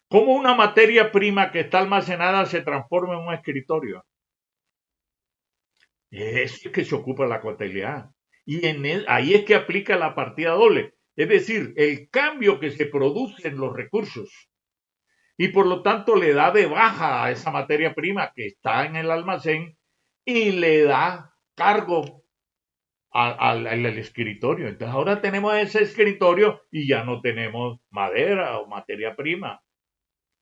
cómo una materia prima que está almacenada se transforma en un escritorio. Eso es que se ocupa la contabilidad. Y ahí es que aplica la partida doble, es decir, el cambio que se produce en los recursos y por lo tanto le da de baja a esa materia prima que está en el almacén y le da cargo al escritorio. Entonces ahora tenemos ese escritorio y ya no tenemos madera o materia prima.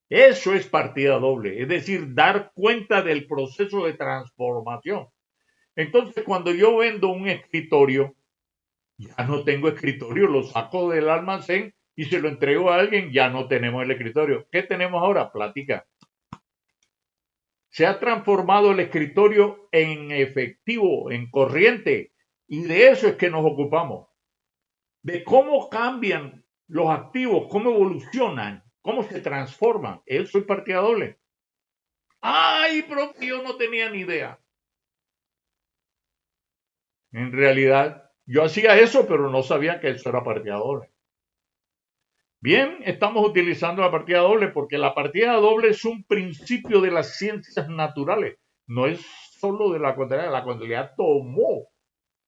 Eso es partida doble, es decir, dar cuenta del proceso de transformación. Entonces, cuando yo vendo un escritorio, ya no tengo escritorio, lo saco del almacén y se lo entrego a alguien, ya no tenemos el escritorio. ¿Qué tenemos ahora? Plática. Se ha transformado el escritorio en efectivo, en corriente, y de eso es que nos ocupamos. De cómo cambian los activos, cómo evolucionan, cómo se transforman. Eso es partida doble. Ay, profe, yo no tenía ni idea. En realidad, yo hacía eso, pero no sabía que eso era partida doble. Bien, estamos utilizando la partida doble porque la partida doble es un principio de las ciencias naturales. No es solo de la contabilidad. La contabilidad tomó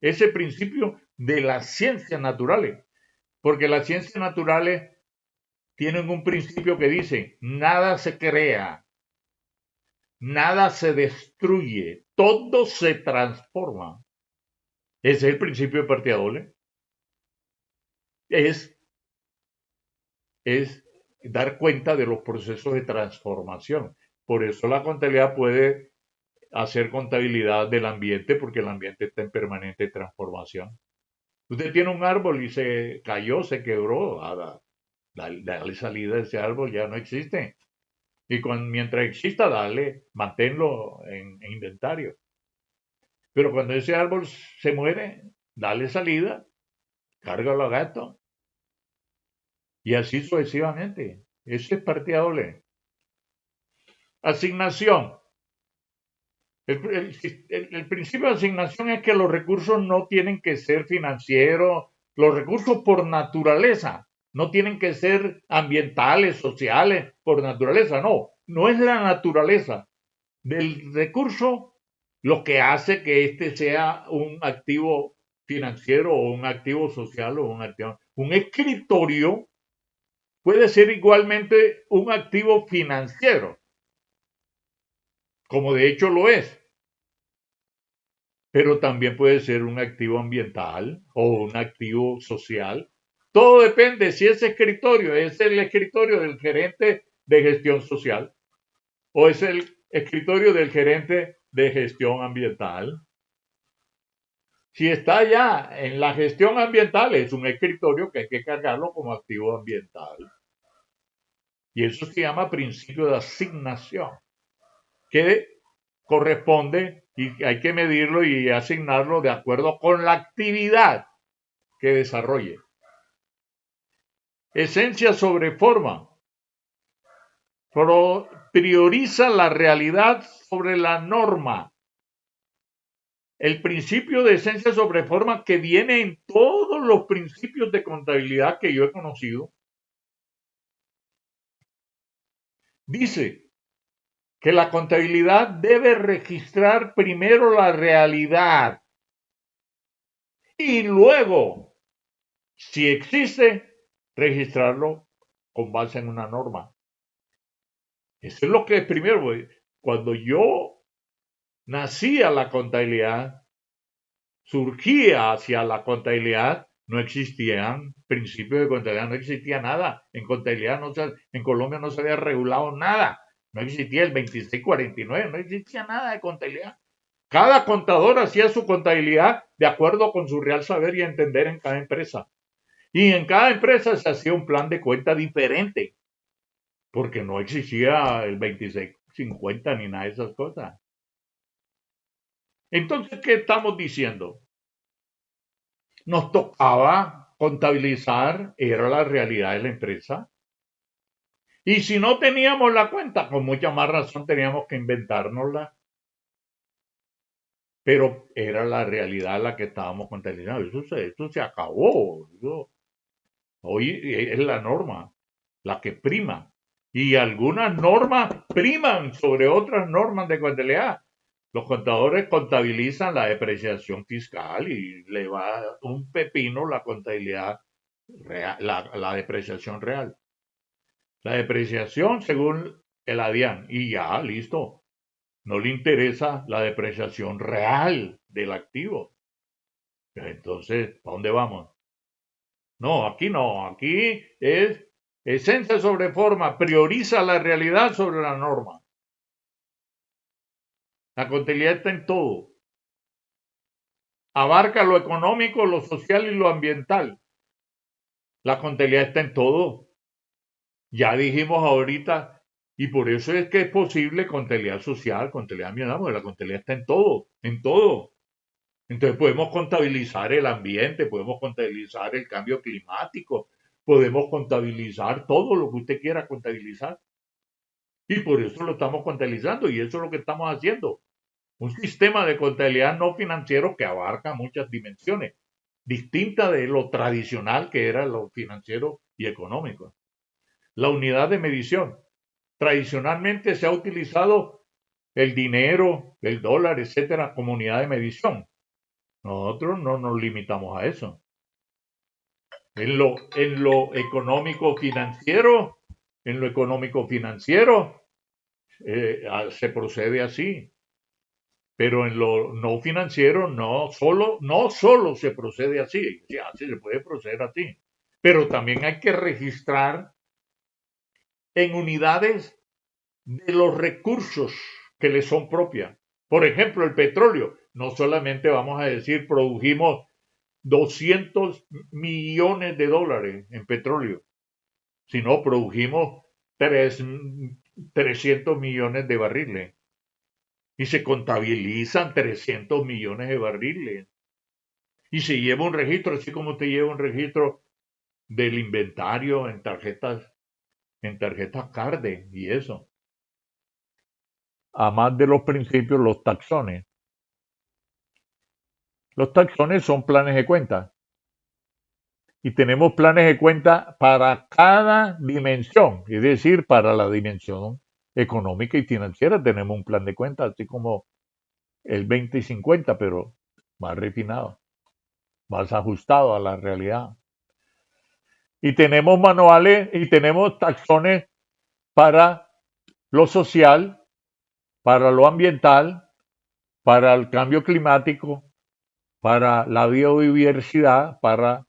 ese principio de las ciencias naturales. Porque las ciencias naturales tienen un principio que dice, nada se crea, nada se destruye, todo se transforma. Ese es el principio de partida doble. Es, es dar cuenta de los procesos de transformación. Por eso la contabilidad puede hacer contabilidad del ambiente, porque el ambiente está en permanente transformación. Usted tiene un árbol y se cayó, se quebró, dale salida a ese árbol, ya no existe. Y mientras exista, manténlo en inventario. Pero cuando ese árbol se muere, dale salida, cárgalo a gato. Y así sucesivamente. Eso es partida doble. Asignación. El principio de asignación es que los recursos no tienen que ser financieros, los recursos por naturaleza no tienen que ser ambientales, sociales, por naturaleza, no, no es la naturaleza del recurso lo que hace que este sea un activo financiero o un activo social o un activo. Un escritorio puede ser igualmente un activo financiero, como de hecho lo es, pero también puede ser un activo ambiental o un activo social. Todo depende si ese escritorio es el escritorio del gerente de gestión social o es el escritorio del gerente de gestión ambiental. Si está ya en la gestión ambiental, es un escritorio que hay que cargarlo como activo ambiental. Y eso se llama principio de asignación, que corresponde y hay que medirlo y asignarlo de acuerdo con la actividad que desarrolle. Esencia sobre forma. Prioriza la realidad sobre la norma. El principio de esencia sobre forma que viene en todos los principios de contabilidad que yo he conocido, dice que la contabilidad debe registrar primero la realidad y luego, si existe, registrarlo con base en una norma. Eso es lo que es primero. Cuando yo nacía la contabilidad, surgía hacia la contabilidad, no existían principios de contabilidad, no existía nada. En contabilidad, en Colombia no se había regulado nada. No existía el 2649, no existía nada de contabilidad. Cada contador hacía su contabilidad de acuerdo con su real saber y entender en cada empresa. Y en cada empresa se hacía un plan de cuenta diferente, porque no existía el 2650 ni nada de esas cosas. Entonces, ¿qué estamos diciendo? Nos tocaba contabilizar, era la realidad de la empresa. Y si no teníamos la cuenta, con mucha más razón teníamos que inventárnosla. pero era la realidad la que estábamos contabilizando. Eso se acabó. Hoy es la norma, la que prima. Y algunas normas priman sobre otras normas de contabilidad. Los contadores contabilizan la depreciación fiscal y le va un pepino la contabilidad real, la depreciación real. La depreciación según el ADIAN y ya, listo. No le interesa la depreciación real del activo. Entonces, ¿a dónde vamos? No, aquí no, aquí es esencia sobre forma, prioriza la realidad sobre la norma. La contabilidad está en todo. Abarca lo económico, lo social y lo ambiental. La contabilidad está en todo. Ya dijimos ahorita, y por eso es que es posible contabilidad social, contabilidad ambiental, porque la contabilidad está en todo, en todo. Entonces podemos contabilizar el ambiente, podemos contabilizar el cambio climático, podemos contabilizar todo lo que usted quiera contabilizar. Y por eso lo estamos contabilizando y eso es lo que estamos haciendo. Un sistema de contabilidad no financiero que abarca muchas dimensiones, distinta de lo tradicional que era lo financiero y económico. La unidad de medición. Tradicionalmente se ha utilizado el dinero, el dólar, etcétera, como unidad de medición. Nosotros no nos limitamos a eso. En lo económico financiero se procede así. Pero en lo no financiero no solo se procede así, ya se puede proceder así, pero también hay que registrar en unidades de los recursos que le son propias. Por ejemplo, el petróleo, no solamente vamos a decir produjimos 200 millones de dólares en petróleo, sino produjimos 300 millones de barriles y se contabilizan 300 millones de barriles. Y se lleva un registro, así como te lleva un registro del inventario en tarjetas CARDE y eso. Además de los principios, los taxones. Los taxones son planes de cuenta. Y tenemos planes de cuenta para cada dimensión, es decir, para la dimensión económica y financiera tenemos un plan de cuenta, así como el 20 y 50, pero más refinado, más ajustado a la realidad. Y tenemos manuales y tenemos taxones para lo social, para lo ambiental, para el cambio climático, para la biodiversidad, para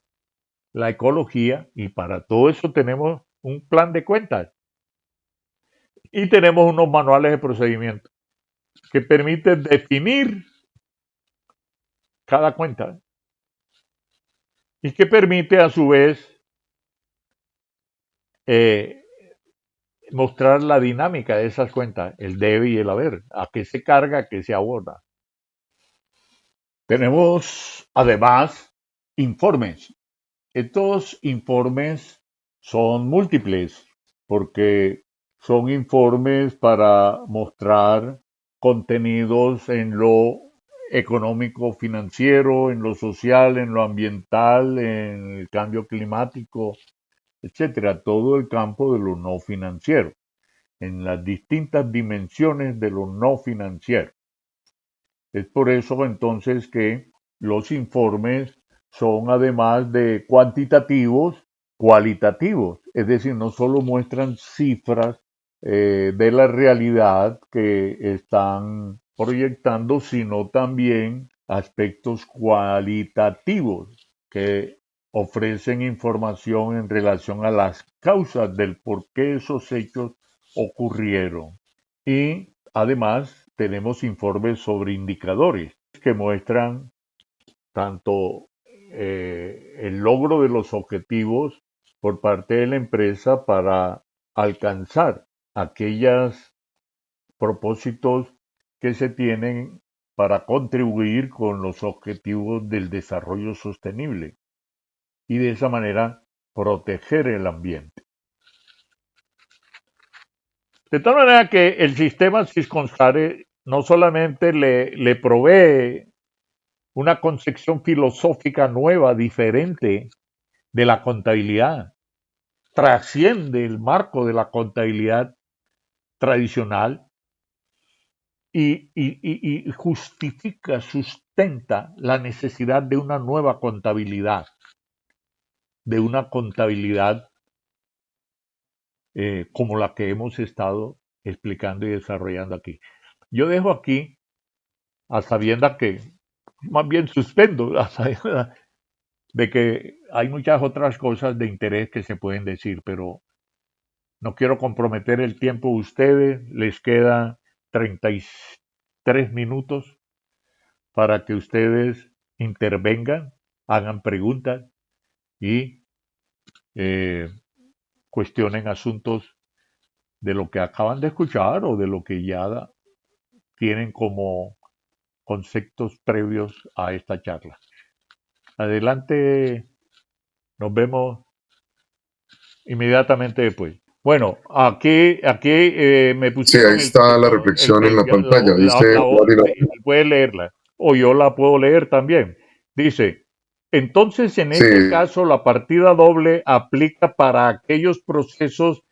la ecología y para todo eso tenemos un plan de cuentas y tenemos unos manuales de procedimiento que permiten definir cada cuenta y que permite a su vez eh, mostrar la dinámica de esas cuentas, el debe y el haber, a qué se carga, a qué se aborda. Tenemos además informes. Estos informes son múltiples porque son informes para mostrar contenidos en lo económico financiero, en lo social, en lo ambiental, en el cambio climático, etcétera, todo el campo de lo no financiero, en las distintas dimensiones de lo no financiero. Es por eso entonces que los informes son además de cuantitativos, cualitativos, es decir, no solo muestran cifras de la realidad que están proyectando, sino también aspectos cualitativos que ofrecen información en relación a las causas del por qué esos hechos ocurrieron. Y además tenemos informes sobre indicadores que muestran tanto el logro de los objetivos por parte de la empresa para alcanzar aquellos propósitos que se tienen para contribuir con los objetivos del desarrollo sostenible y de esa manera proteger el ambiente. De tal manera que el sistema Sysconsare no solamente le provee una concepción filosófica nueva, diferente de la contabilidad, trasciende el marco de la contabilidad tradicional y justifica, sustenta la necesidad de una nueva contabilidad, de una contabilidad como la que hemos estado explicando y desarrollando aquí. Yo dejo aquí a sabiendas que, más bien suspendo, a sabiendas de que hay muchas otras cosas de interés que se pueden decir, pero no quiero comprometer el tiempo de ustedes. Les queda 33 minutos para que ustedes intervengan, hagan preguntas y eh, cuestionen asuntos de lo que acaban de escuchar o de lo que ya tienen como conceptos previos a esta charla. Adelante, nos vemos inmediatamente después. Bueno, aquí me Sí, ahí pusieron está la reflexión en la pantalla. la Dice, sí, puede leerla, o yo la puedo leer también. Dice, entonces en sí, este caso la partida doble aplica para aquellos procesos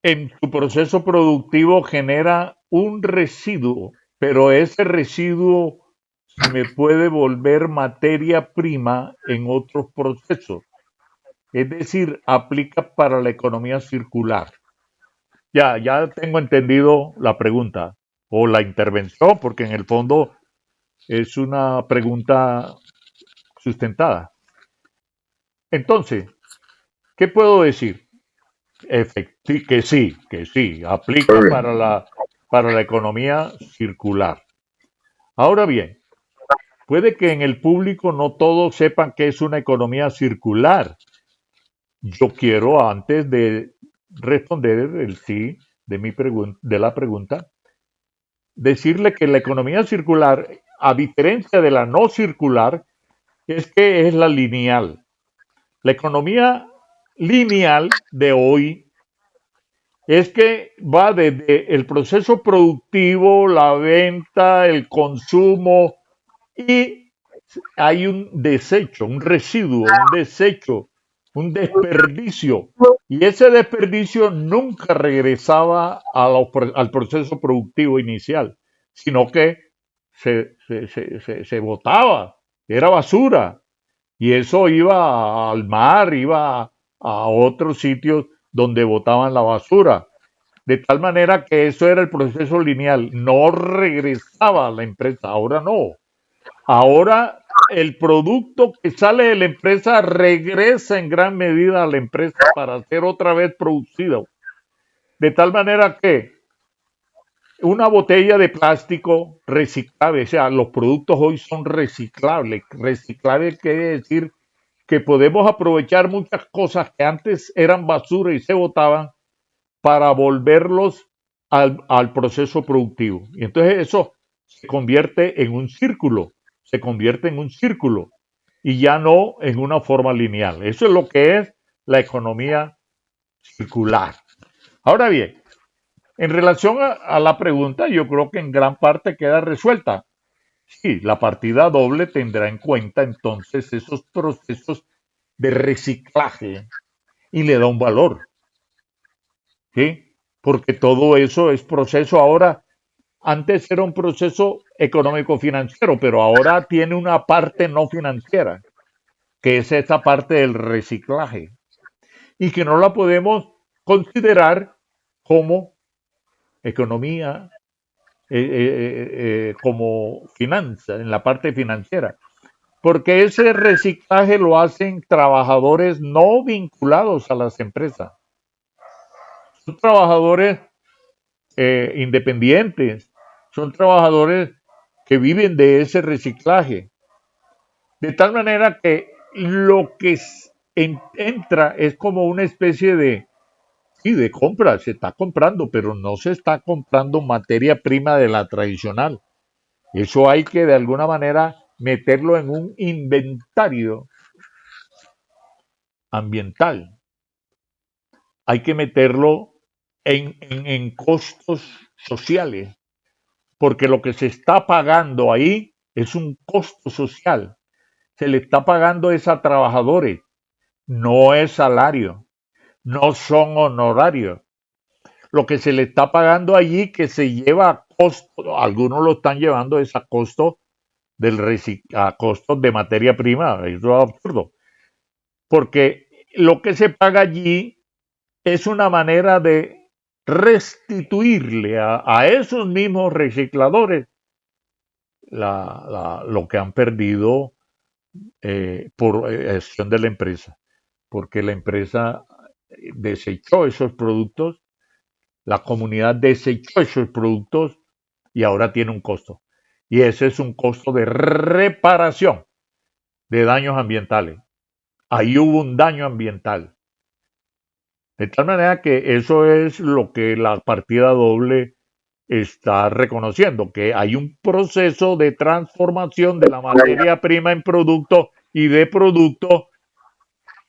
en su proceso productivo genera un residuo, pero ese residuo se me puede volver materia prima en otros procesos. Es decir, aplica para la economía circular. Ya tengo entendido la pregunta o la intervención, porque en el fondo es una pregunta sustentada. Entonces, ¿qué puedo decir? Que sí, muy aplica bien. para la economía circular. Ahora bien, puede que en el público no todos sepan qué es una economía circular. Yo quiero, antes de responder el sí de la pregunta, decirle que la economía circular, a diferencia de la no circular, es que es la lineal. La economía lineal de hoy es que va desde el proceso productivo, la venta, el consumo y hay un desecho, un residuo, un desecho, un desperdicio. Y ese desperdicio nunca regresaba al proceso productivo inicial, sino que se botaba, era basura. Y eso iba al mar, iba a otros sitios donde botaban la basura. De tal manera que eso era el proceso lineal, no regresaba a la empresa, ahora no. Ahora el producto que sale de la empresa regresa en gran medida a la empresa para ser otra vez producido. De tal manera que una botella de plástico reciclable, o sea, los productos hoy son reciclables. Reciclable quiere decir que podemos aprovechar muchas cosas que antes eran basura y se botaban para volverlos al proceso productivo. Y entonces eso se convierte en un círculo, se convierte en un círculo y ya no en una forma lineal. Eso es lo que es la economía circular. Ahora bien, en relación a la pregunta, yo creo que en gran parte queda resuelta. Sí, la partida doble tendrá en cuenta entonces esos procesos de reciclaje y le da un valor, ¿sí? Porque todo eso es proceso ahora. Antes era un proceso económico financiero, pero ahora tiene una parte no financiera, que es esta parte del reciclaje, y que no la podemos considerar como economía, como finanza, en la parte financiera, porque ese reciclaje lo hacen trabajadores no vinculados a las empresas, son trabajadores independientes, son trabajadores que viven de ese reciclaje. De tal manera que lo que entra es como una especie de, sí, de compra, se está comprando, pero no se está comprando materia prima de la tradicional. Eso hay que de alguna manera meterlo en un inventario ambiental. Hay que meterlo en costos sociales. porque lo que se está pagando ahí es un costo social. Se le está pagando es a trabajadores, no es salario, no son honorarios. Lo que se le está pagando allí que se lleva a costo, algunos lo están llevando es a costo a costos de materia prima, eso es absurdo, porque lo que se paga allí es una manera de restituirle a esos mismos recicladores lo que han perdido por acción de la empresa, porque la empresa desechó esos productos, la comunidad desechó esos productos y ahora tiene un costo. Y ese es un costo de reparación de daños ambientales. Ahí hubo un daño ambiental. De tal manera que eso es lo que la partida doble está reconociendo, que hay un proceso de transformación de la materia prima en producto y de producto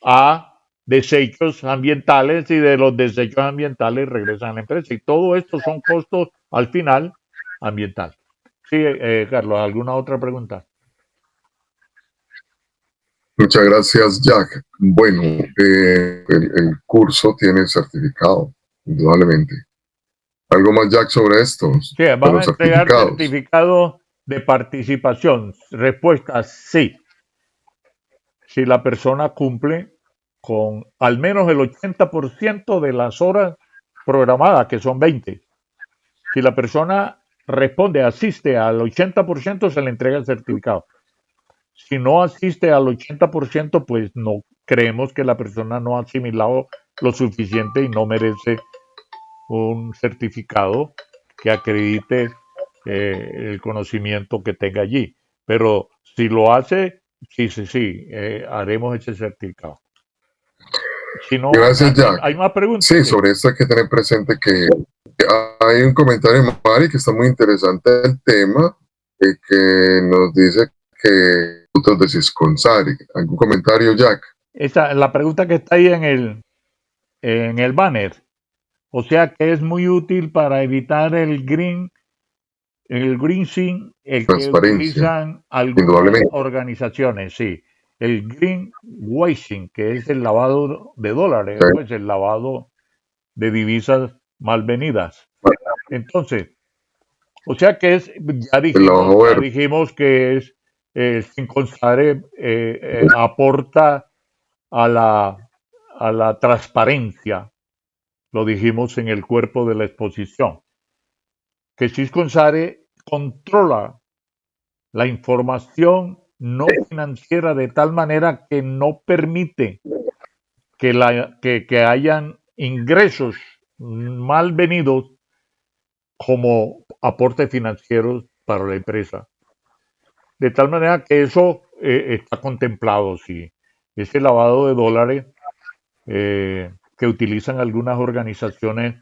a desechos ambientales y de los desechos ambientales regresan a la empresa. Y todo esto son costos al final ambiental. Sí, Carlos, ¿alguna otra pregunta? Muchas gracias, Jack. Bueno, el curso tiene certificado, indudablemente. ¿Algo más, Jack, sobre esto, Sí, de vamos a los entregar certificados? certificado de participación. Respuesta sí. Si la persona cumple con al menos el 80% de las horas programadas, que son 20. Si la persona responde, asiste al 80%, se le entrega el certificado. Si no asiste al 80%, pues no creemos que la persona no ha asimilado lo suficiente y no merece un certificado que acredite el conocimiento que tenga allí. Pero si lo hace, sí, haremos ese certificado. Si no, Gracias, Jack. hay más preguntas. Sí, Sí. sobre esto hay que tener presente que hay un comentario de Mari que está muy interesante el tema, que nos dice que productos de Cisconsari. ¿Algún comentario, Jack? La pregunta que está ahí en el banner. O sea que es muy útil para evitar el greasing, el que Transparencia, utilizan algunas indudablemente. organizaciones, sí. El greenwashing, que es el lavado de dólares, pues el lavado de divisas mal venidas. Entonces, o sea que El lavado ya verde. dijimos que es, sin constar, aporta a a la transparencia, lo dijimos en el cuerpo de la exposición, que Cisconsare controla la información no financiera de tal manera que no permite que hayan ingresos mal venidos como aportes financieros para la empresa. De tal manera que eso está contemplado, sí. Ese lavado de dólares que utilizan algunas organizaciones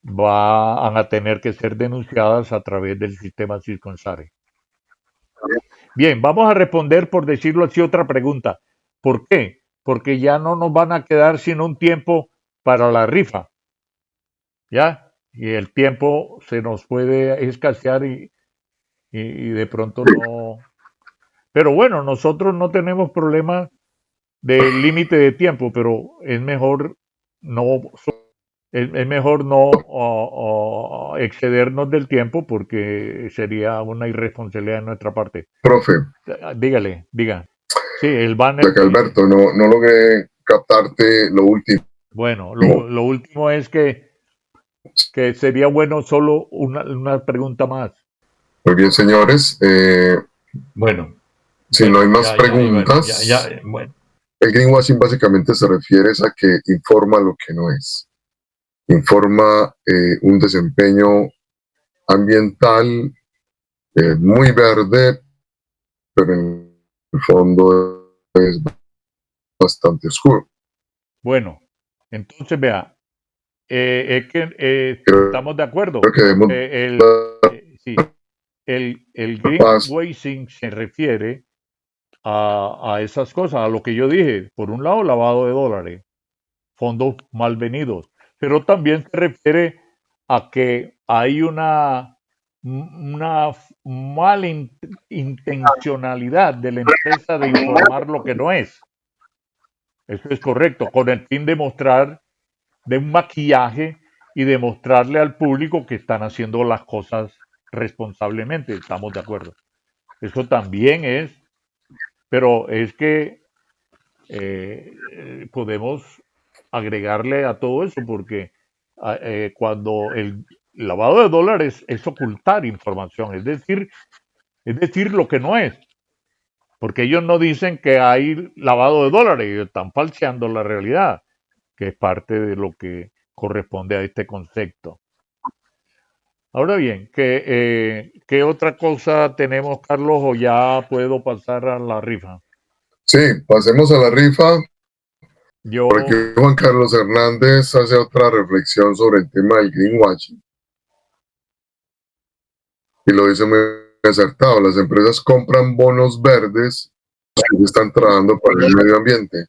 van a tener que ser denunciadas a través del sistema Circonsare. Bien, vamos a responder, por decirlo así, otra pregunta. ¿Por qué? Porque ya no nos van a quedar sino un tiempo para la rifa, ¿ya? Y el tiempo se nos puede escasear y de pronto no. Pero bueno, nosotros no tenemos problema de límite de tiempo, pero no, es mejor no excedernos del tiempo porque sería una irresponsabilidad de nuestra parte. Profe, Diga. Sí, el banner. Jack Alberto, no logré captarte lo último. Bueno, lo último es que sería bueno solo una pregunta más. Muy bien, señores. Bueno, Si no hay más bueno, preguntas, bueno. el greenwashing básicamente se refiere a que informa lo que no es. Informa un desempeño ambiental muy verde, pero en el fondo es bastante oscuro. Bueno, entonces vea, es que Creo, estamos de acuerdo. creo que debemos Sí, el dar paz. greenwashing se refiere a esas cosas, a lo que yo dije. Por un lado, lavado de dólares, fondos mal venidos, pero también se refiere a que hay una mala intencionalidad de la empresa de informar lo que no es. Eso es correcto, con el fin de mostrar de un maquillaje y demostrarle al público que están haciendo las cosas responsablemente. Estamos de acuerdo. Eso también es, pero es que podemos agregarle a todo eso porque cuando el lavado de dólares es ocultar información, es decir lo que no es, porque ellos no dicen que hay lavado de dólares, ellos están falseando la realidad, que es parte de lo que corresponde a este concepto. Ahora bien, ¿qué otra cosa tenemos, Carlos, o ya puedo pasar a la rifa? Sí, pasemos a la rifa, Yo, porque Juan Carlos Hernández hace otra reflexión sobre el tema del greenwashing y lo dice muy acertado. Las empresas compran bonos verdes que están trabajando para el medio ambiente.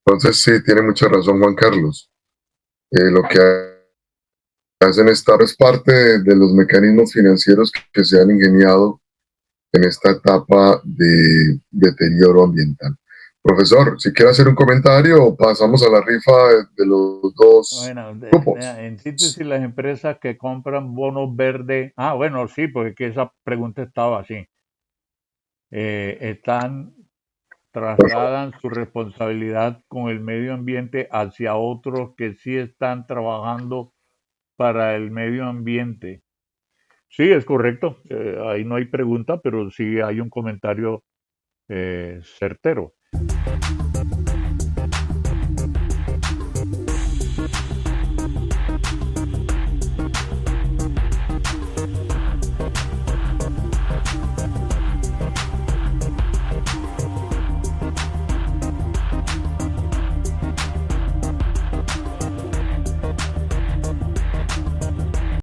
Entonces sí, tiene mucha razón Juan Carlos. Lo que hacen estar es parte de los mecanismos financieros que se han ingeniado en esta etapa de deterioro ambiental. Profesor, si quiere hacer un comentario, pasamos a la rifa de los dos bueno, grupos. en síntesis, las empresas que compran bonos verdes, bueno, sí, porque que esa pregunta estaba así, están, trasladan su responsabilidad con el medio ambiente hacia otros que sí están trabajando para el medio ambiente. Sí, es correcto, ahí no hay pregunta, pero sí hay un comentario certero.